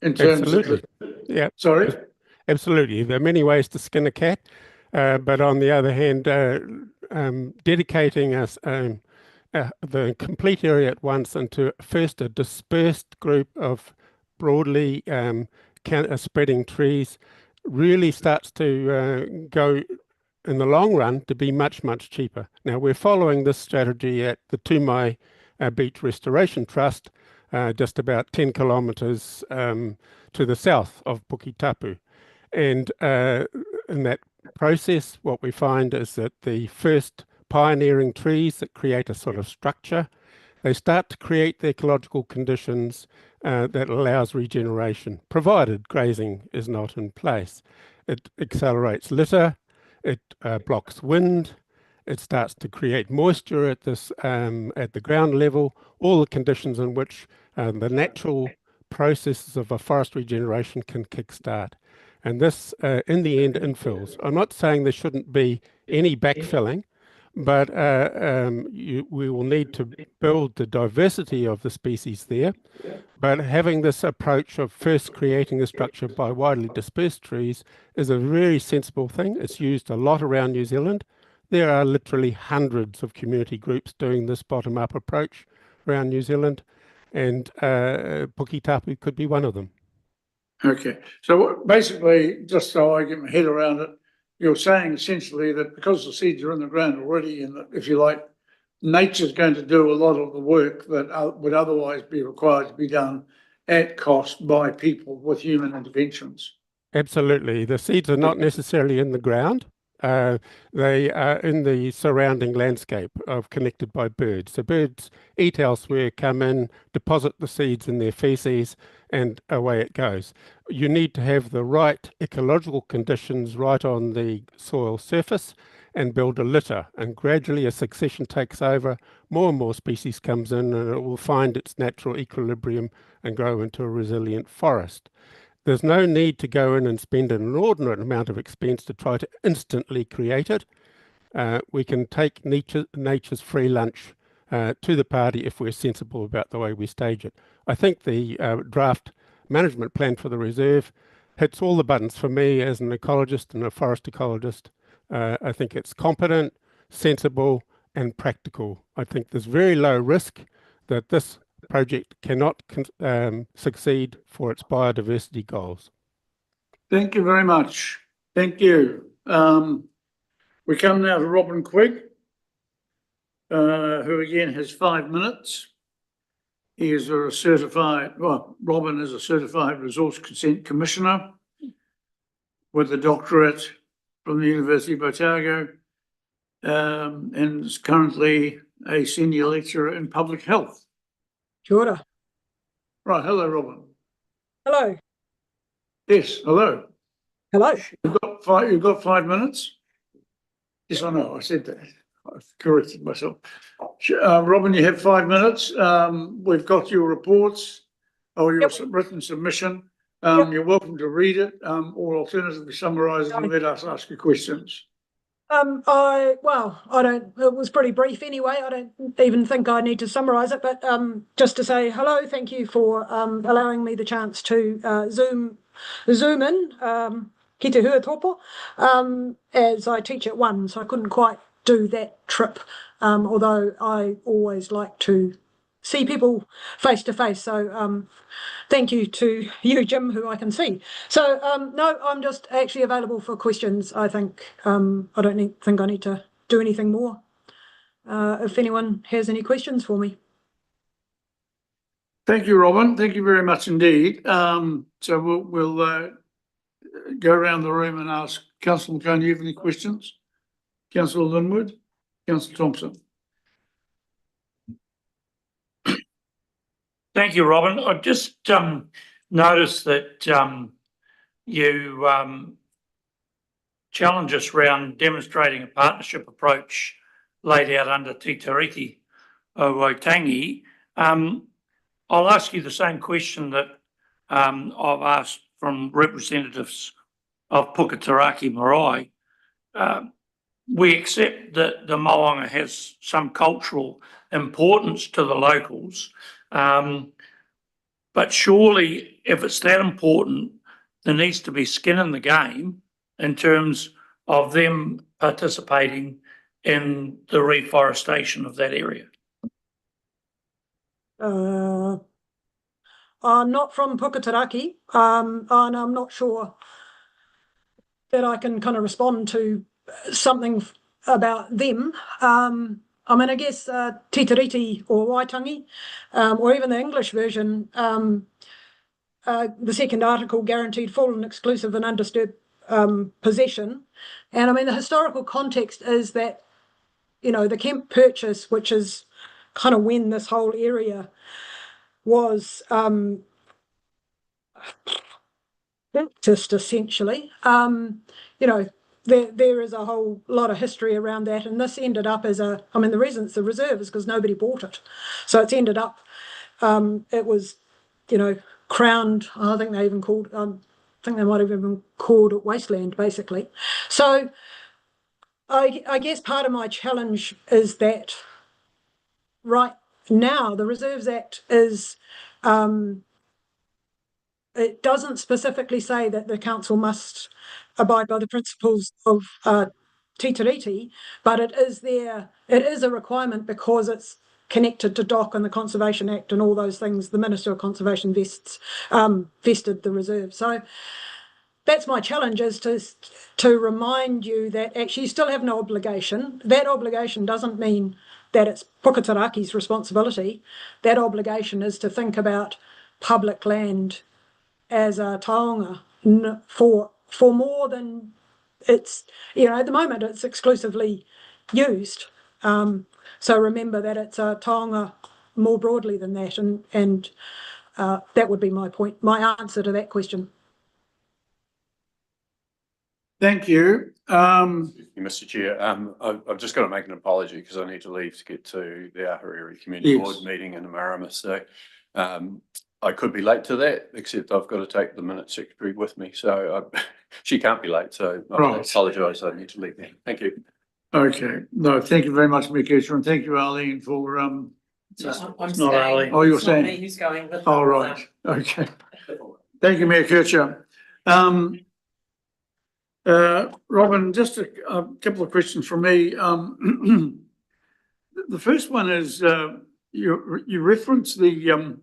in terms of the... Yeah. Sorry? Absolutely. There are many ways to skin a cat, but on the other hand, dedicating us the complete area at once into first a dispersed group of broadly spreading trees really starts to go in the long run to be much, much cheaper. Now, we're following this strategy at the Tumai Beach Restoration Trust, just about 10 kilometres to the south of Puketapu. And in that process, what we find is that the first pioneering trees that create a sort of structure, they start to create the ecological conditions that allows regeneration, provided grazing is not in place. It accelerates litter, it blocks wind, it starts to create moisture at this at the ground level, all the conditions in which the natural processes of a forest regeneration can kickstart. And this, in the end, infills. I'm not saying there shouldn't be any backfilling, but we will need to build the diversity of the species there. But having this approach of first creating the structure by widely dispersed trees is a very sensible thing. It's used a lot around New Zealand. There are literally hundreds of community groups doing this bottom-up approach around New Zealand, and Puketapu could be one of them. Okay, so basically, just so I get my head around it, you're saying essentially that because the seeds are in the ground already, and that, if you like, nature's going to do a lot of the work that would otherwise be required to be done at cost by people with human interventions. Absolutely. The seeds are not necessarily in the ground. They are in the surrounding landscape connected by birds. So birds eat elsewhere, come in, deposit the seeds in their feces, and away it goes. You need to have the right ecological conditions right on the soil surface and build a litter. And gradually a succession takes over, more and more species comes in, and it will find its natural equilibrium and grow into a resilient forest. There's no need to go in and spend an inordinate amount of expense to try to instantly create it. We can take nature's free lunch to the party if we're sensible about the way we stage it. I think the draft management plan for the reserve hits all the buttons for me as an ecologist and a forest ecologist. I think it's competent, sensible, and practical. I think there's very low risk that this project cannot succeed for its biodiversity goals. Thank you very much. Thank you. We come now to Robin Quigg, who again has 5 minutes. He is a certified, well, Robin is a certified resource consent commissioner with a doctorate from the University of Otago, and is currently a senior lecturer in public health Kia ora. Right, hello, Robin. Hello. Yes, hello. Hello. You've got 5 minutes? Yes, I know, I said that. I've corrected myself. Robin, you have 5 minutes. We've got your reports or your written submission. You're welcome to read it, or alternatively summarise it and let us ask you questions. I don't, it was pretty brief anyway. I don't even think I need to summarise it, but just to say hello, thank you for allowing me the chance to zoom in, ki te huatopo, as I teach at 1, so I couldn't quite do that trip, although I always like to see people face to face. So thank you to you, Jim, who I can see. So no, I'm just actually available for questions. I think I don't think I need to do anything more. If anyone has any questions for me. Thank you, Robin. Thank you very much indeed. So we'll go around the room and ask Councillor McCone, do you have any questions? Councillor Linwood, Councillor Thompson. Thank you, Robin. I just noticed that you challenge us around demonstrating a partnership approach laid out under Te Tiriti o Waitangi. I'll ask you the same question that I've asked from representatives of Puketaraki Marae. We accept that the Moanga has some cultural importance to the locals, but surely if it's that important, there needs to be skin in the game in terms of them participating in the reforestation of that area. I'm not from Puketaraki, and I'm not sure that I can kind of respond to something about them. I mean, I guess Te Tiriti or Waitangi, or even the English version, the second article guaranteed full and exclusive and undisturbed possession. And I mean, the historical context is that, you know, the Kemp Purchase, which is kind of when this whole area was purchased, essentially. You know, there is a whole lot of history around that, and this ended up as a, I mean, the reason it's a reserve is because nobody bought it. So it's ended up, it was, you know, crowned, I think they even called, I think they might have even called it wasteland, basically. So I guess part of my challenge is that right now the Reserves Act is, it doesn't specifically say that the council must abide by the principles of Te Tiriti, but it is a requirement because it's connected to DOC and the Conservation Act and all those things. The Minister of Conservation vested the reserve. So that's my challenge, is to remind you that actually you still have no obligation. That obligation doesn't mean that it's Puketaraki's responsibility. That obligation is to think about public land as a taonga for more than it's, you know, at the moment it's exclusively used. So remember that it's a taonga more broadly than that, and that would be my point, my answer to that question. Thank you. Mr. Chair, I've just got to make an apology because I need to leave to get to the Ahuriri Community Board meeting in Marama. So I could be late to that, except I've got to take the minute secretary with me. So she can't be late. So I apologise. I need to leave then. Thank you. Okay. No, thank you very much, Mikesha, and thank you, Arlene, for It's not Arlene. Oh, you're It's not saying? me who's going with Oh, right. Okay. Thank you, Mayor Kircher. Robin, just a couple of questions from me. The first one is you referenced the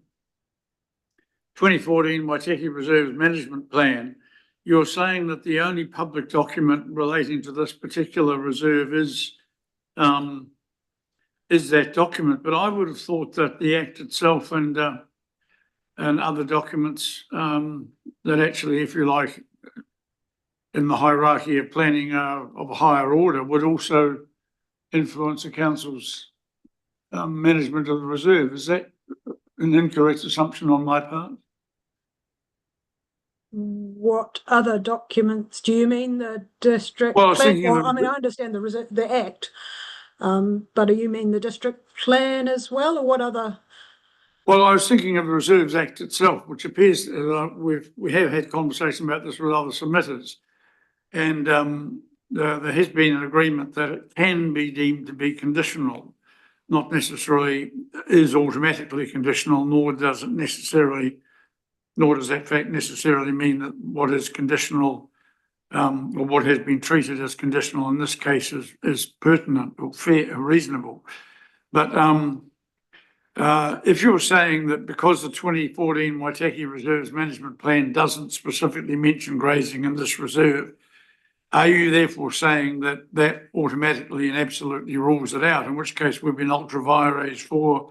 2014 Waitaki Reserves Management Plan. You're saying that the only public document relating to this particular reserve is that document, but I would have thought that the Act itself and other documents that actually, if you like, in the hierarchy of planning of a higher order would also influence the council's management of the reserve. Is an incorrect assumption on my part? What other documents? Do you mean the district Well, I was plan? thinking Well, of I mean, I understand the Act, but do you mean the district plan as well, or what other? Well, I was thinking of the Reserves Act itself, which appears, we have had conversation about this with other submitters. And there has been an agreement that it can be deemed to be conditional, not necessarily is automatically conditional, nor does that fact necessarily mean that what is conditional or what has been treated as conditional in this case is pertinent or fair or reasonable. But if you're saying that because the 2014 Waitaki Reserves Management Plan doesn't specifically mention grazing in this reserve, are you therefore saying that that automatically and absolutely rules it out, in which case we've been ultra vires for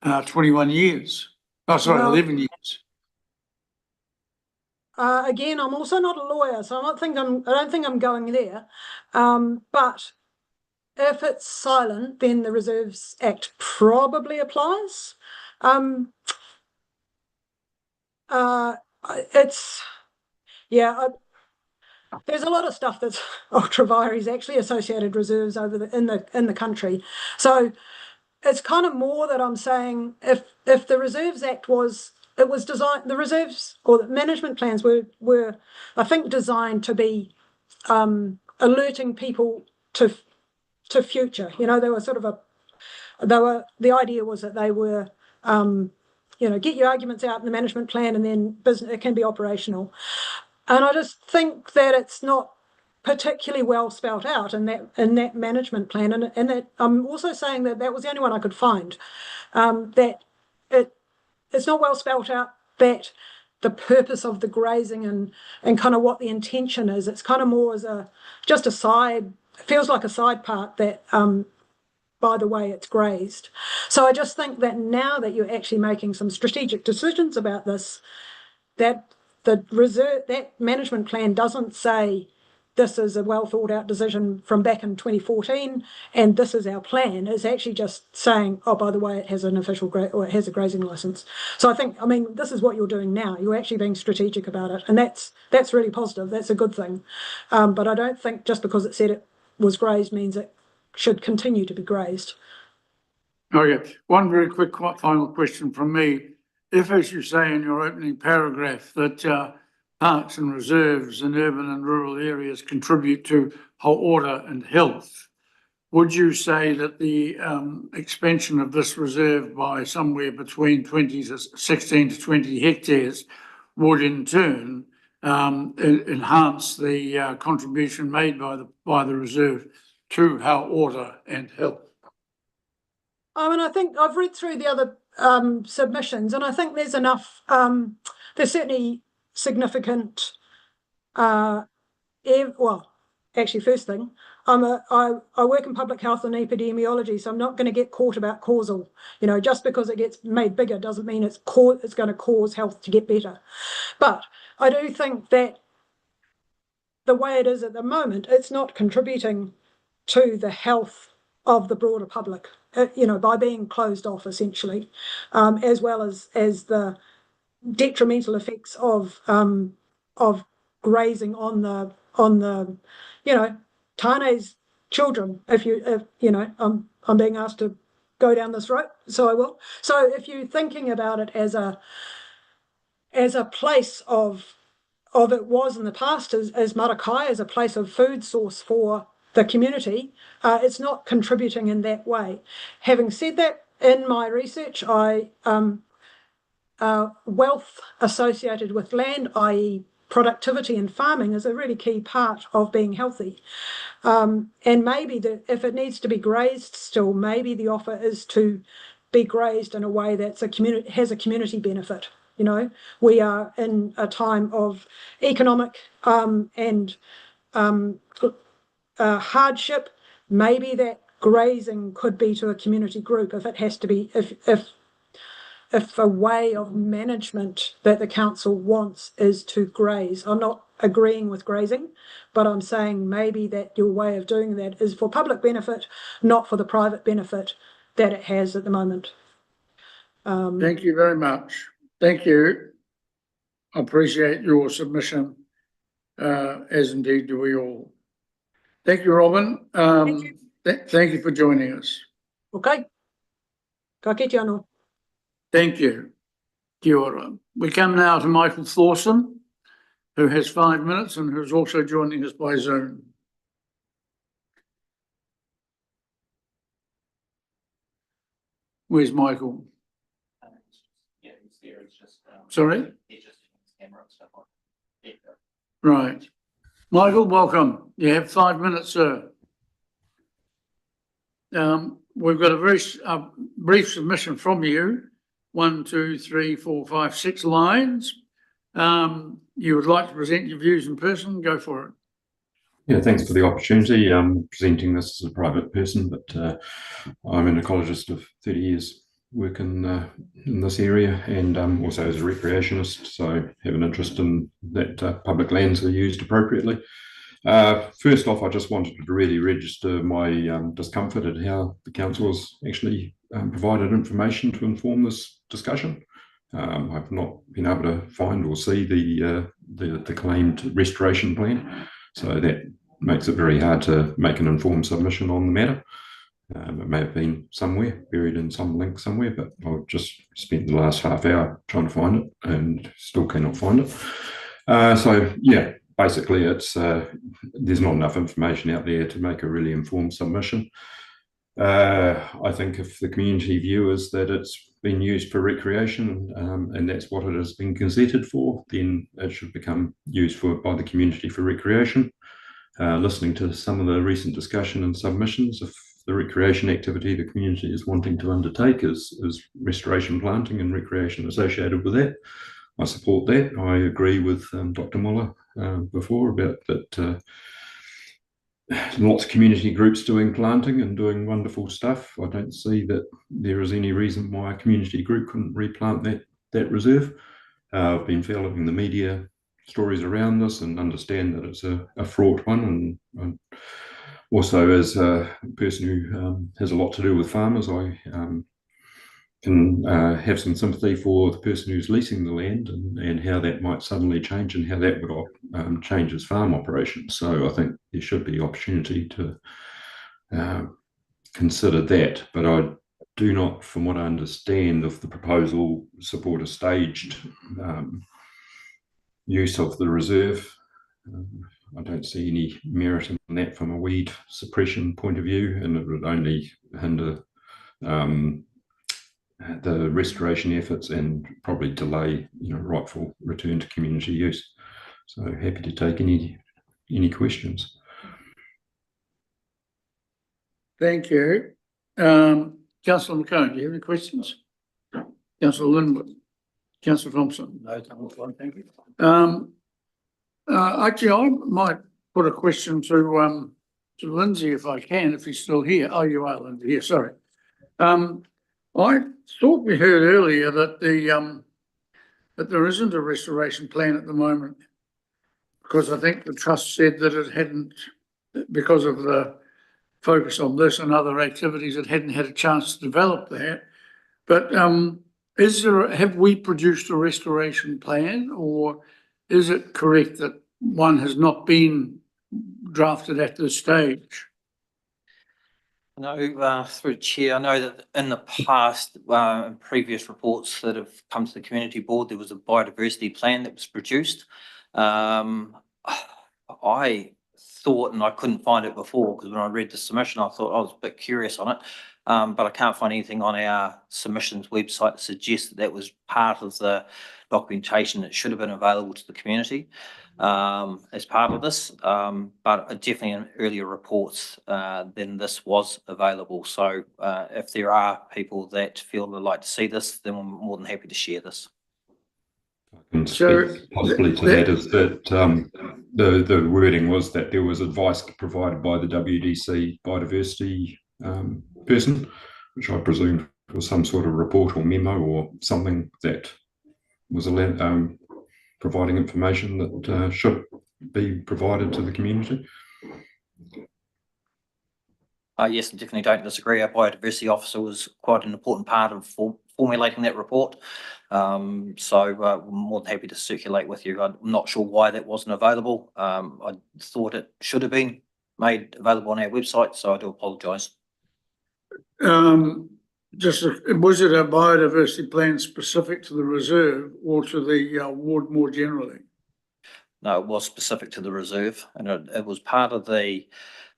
21 years? Oh, sorry, Well, 11 years. Again, I'm also not a lawyer, so I don't think I'm going there. But if it's silent, then the Reserves Act probably applies. It's, yeah, there's a lot of stuff that's ultra vires actually associated reserves in the country. So it's kind of more that I'm saying if the Reserves Act was designed, the reserves or the management plans were I think designed to be alerting people to future. You know, they were sort of the idea was that they were get your arguments out in the management plan and then business it can be operational. And I just think that it's not particularly well spelt out in that management plan, and that I'm also saying that was the only one I could find, that it's not well spelt out that the purpose of the grazing and kind of what the intention is. It's kind of more as just a side. It feels like a side part that by the way it's grazed. So I just think that now that you're actually making some strategic decisions about this, that that management plan doesn't say this is a well thought out decision from back in 2014 and this is our plan. It's actually just saying, oh, by the way, it has an official or it has a grazing license. So I mean, this is what you're doing now. You're actually being strategic about it, and that's really positive. That's a good thing. But I don't think just because it said it was grazed means it should continue to be grazed. Okay, one very quick final question from me. If, as you say in your opening paragraph, that parks and reserves in urban and rural areas contribute to order and health, would you say that the expansion of this reserve by somewhere between 16 to 20 hectares would in turn enhance the contribution made by the reserve to order and health? I mean, I think I've read through the other submissions, and I think there's enough. There's certainly significant. Well, actually, first thing, I work in public health and epidemiology, so I'm not going to get caught about causal. You know, just because it gets made bigger doesn't mean it's going to cause health to get better. But I do think that the way it is at the moment, it's not contributing to the health of the broader public, by being closed off essentially, as well as the detrimental effects of grazing on the Tane's children. I'm being asked to go down this road, so I will. So if you're thinking about it as a place of it was in the past as Marakai, as a place of food source for the community, it's not contributing in that way. Having said that, in my research, wealth associated with land, i.e. productivity and farming, is a really key part of being healthy. And maybe if it needs to be grazed still, maybe the offer is to be grazed in a way that's has a community benefit. You know, we are in a time of economic and hardship. Maybe that grazing could be to a community group if it has to be, if a way of management that the council wants is to graze. I'm not agreeing with grazing, but I'm saying maybe that your way of doing that is for public benefit, not for the private benefit that it has at the moment. Thank you very much. Thank you. I appreciate your submission, as indeed do we all. Thank you, Robin. Thank you for joining us. Okay. Ka kite anō. Thank you. Kia ora. We come now to Michael Thorson, who has 5 minutes and who's also joining us by Zoom. Where's Michael? Yeah, he's there. It's just, Sorry? he's just camera and stuff on. Yeah. Right. Michael, welcome. You have 5 minutes, sir. We've got a very brief submission from you. 1, 2, 3, 4, 5, 6 lines. You would like to present your views in person? Go for it. Yeah, thanks for the opportunity. I'm presenting this as a private person, but I'm an ecologist of 30 years work in this area, and also as a recreationist, so have an interest in that public lands are used appropriately. First off, I just wanted to really register my discomfort at how the council has actually provided information to inform this discussion. I've not been able to find or see the claimed restoration plan, so that makes it very hard to make an informed submission on the matter. It may have been somewhere, buried in some link somewhere, but I've just spent the last half hour trying to find it and still cannot find it. So yeah, basically it's there's not enough information out there to make a really informed submission. I think if the community view is that it's been used for recreation and that's what it has been consented for, then it should become used by the community for recreation. Listening to some of the recent discussion and submissions, if the recreation activity the community is wanting to undertake is restoration planting and recreation associated with that, I support that. I agree with Dr. Muller before about that lots of community groups doing planting and doing wonderful stuff. I don't see that there is any reason why a community group couldn't replant that reserve. I've been following the media stories around this and understand that it's a fraught one, and also as a person who has a lot to do with farmers, I can have some sympathy for the person who's leasing the land and how that might suddenly change and how that would change his farm operations. So I think there should be opportunity to consider that, but I do not, from what I understand of the proposal, support a staged use of the reserve. I don't see any merit in that from a weed suppression point of view, and it would only hinder the restoration efforts and probably delay, rightful return to community use. So happy to take any questions. Thank you. Councillor McCone, do you have any questions? Councillor Linwood. Councillor Thompson. No, thank you. Actually, I might put a question to Lindsay if I can, if he's still here. Oh, you are, Lindsay. Here, sorry. I thought we heard earlier that that there isn't a restoration plan at the moment, because I think the trust said that it hadn't, because of the focus on this and other activities, it hadn't had a chance to develop that. But have we produced a restoration plan, or is it correct that one has not been drafted at this stage? No, through Chair, I know that in the past, in previous reports that have come to the community board, there was a biodiversity plan that was produced. I thought, and I couldn't find it before, because when I read the submission, I thought I was a bit curious on it, but I can't find anything on our submissions website that suggests that that was part of the documentation that should have been available to the community as part of this, but definitely in earlier reports then this was available. So if there are people that feel they'd like to see this, then we're more than happy to share this. And possibly to that is that the wording was that there was advice provided by the WDC biodiversity person, which I presume was some sort of report or memo or something that was providing information that should be provided to the community. Yes, I definitely don't disagree. Our biodiversity officer was quite an important part of formulating that report. We're more than happy to circulate with you. I'm not sure why that wasn't available. I thought it should have been made available on our website, so I do apologise. Was it a biodiversity plan specific to the reserve or to the ward more generally? No, it was specific to the reserve, and it was part of the,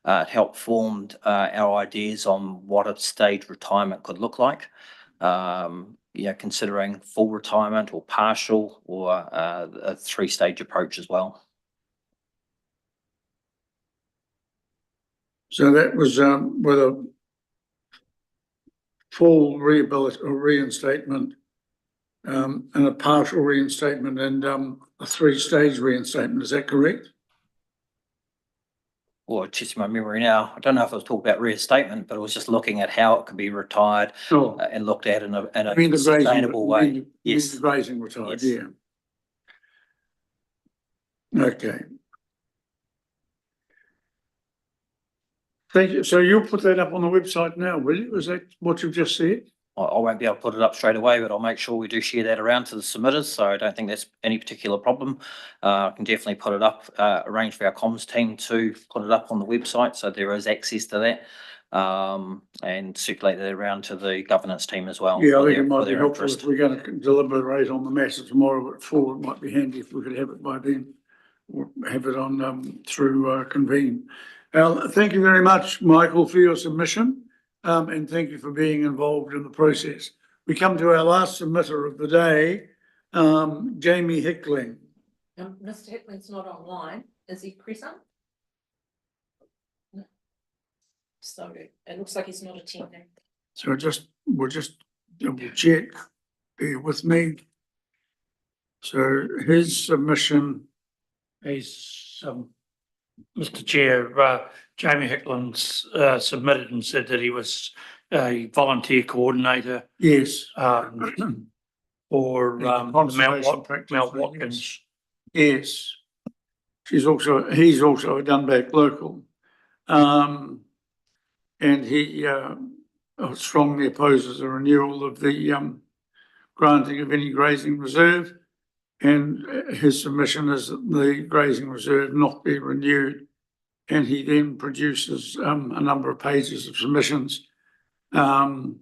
it helped formed our ideas on what a staged retirement could look like. Considering full retirement or partial or a 3-stage approach as well. So that was with a full rehabilitation or reinstatement, and a partial reinstatement and a 3-stage reinstatement. Is that correct? Or just my memory now, I don't know if I was talking about reinstatement, but I was just looking at how it could be retired and looked at in a sustainable way. Yes, the grazing retired. Yes. Yeah. Okay. Thank you. So you'll put that up on the website now, will you? Is that what you've just said? I won't be able to put it up straight away, but I'll make sure we do share that around to the submitters. So I don't think that's any particular problem. I can definitely put it up, arrange for our comms team to put it up on the website so there is access to that, and circulate that around to the governance team as well. Yeah, I think it might be helpful if we're going to deliberate on the matter tomorrow at 4. It might be handy if we could have it by then, or have it on through convene. Thank you very much, Michael, for your submission. And thank you for being involved in the process. We come to our last submitter of the day, Jamie Hickling. Mr. Hickling's not online. Is he present? No. So it looks like he's not attending. So we'll just double check. Bear with me. So his submission He's, Mr. Chair, Jamie Hickling's submitted and said that he was a volunteer coordinator. Yes. For Mount Watkins. Yes. He's also a Dunback local. And he strongly opposes a renewal of the granting of any grazing reserve. And his submission is that the grazing reserve not be renewed. And he then produces a number of pages of submissions, some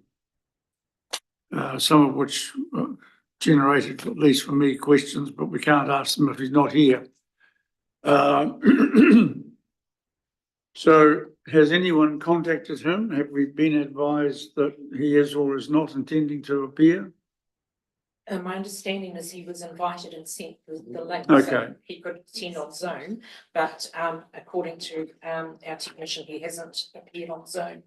of which generated, at least for me, questions, but we can't ask them if he's not here. So has anyone contacted him? Have we been advised that he is or is not intending to appear? My understanding is he was invited and sent the link, okay, so he could attend on Zoom, but according to our technician, he hasn't appeared on Zoom.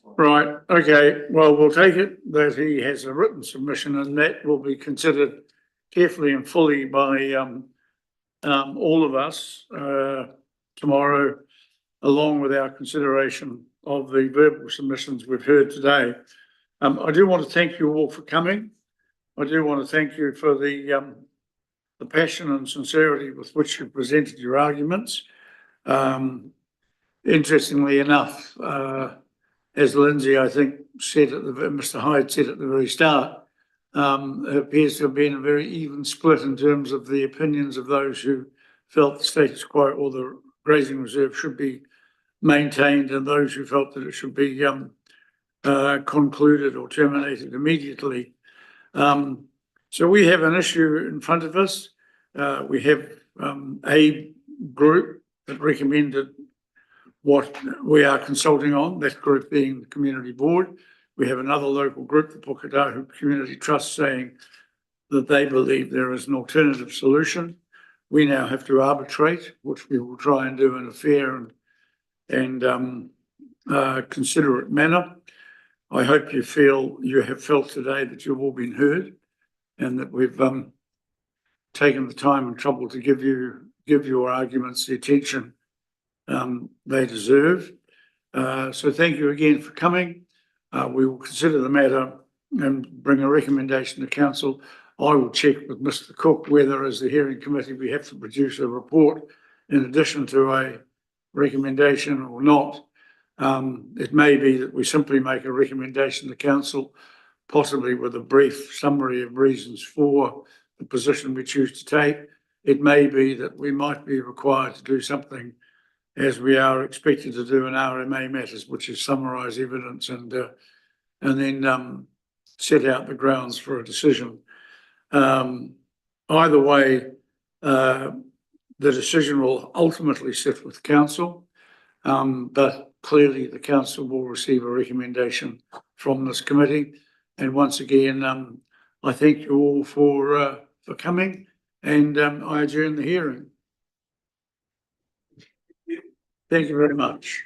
Right, okay, well, we'll take it that he has a written submission and that will be considered carefully and fully by all of us tomorrow, along with our consideration of the verbal submissions we've heard today. I do want to thank you all for coming. I do want to thank you for the passion and sincerity with which you presented your arguments. Interestingly enough, as Lindsay, I think, said Mr. Hyde said at the very start, it appears to have been a very even split in terms of the opinions of those who felt the status quo or the grazing reserve should be maintained and those who felt that it should be concluded or terminated immediately. So we have an issue in front of us. We have a group that recommended what we are consulting on, that group being the community board. We have another local group, the Puketahu Community Trust, saying that they believe there is an alternative solution. We now have to arbitrate, which we will try and do in a fair and considerate manner. I hope you have felt today that you've all been heard and that we've taken the time and trouble to give your arguments the attention they deserve. So thank you again for coming. We will consider the matter and bring a recommendation to council. I will check with Mr. Cook whether, as the hearing committee, we have to produce a report in addition to a recommendation or not. It may be that we simply make a recommendation to council possibly with a brief summary of reasons for the position we choose to take. It may be that we might be required to do something as we are expected to do in RMA matters, which is summarise evidence and then set out the grounds for a decision. Either way, the decision will ultimately sit with council, but clearly the council will receive a recommendation from this committee. And once again, I thank you all for coming, and I adjourn the hearing. Thank you very much.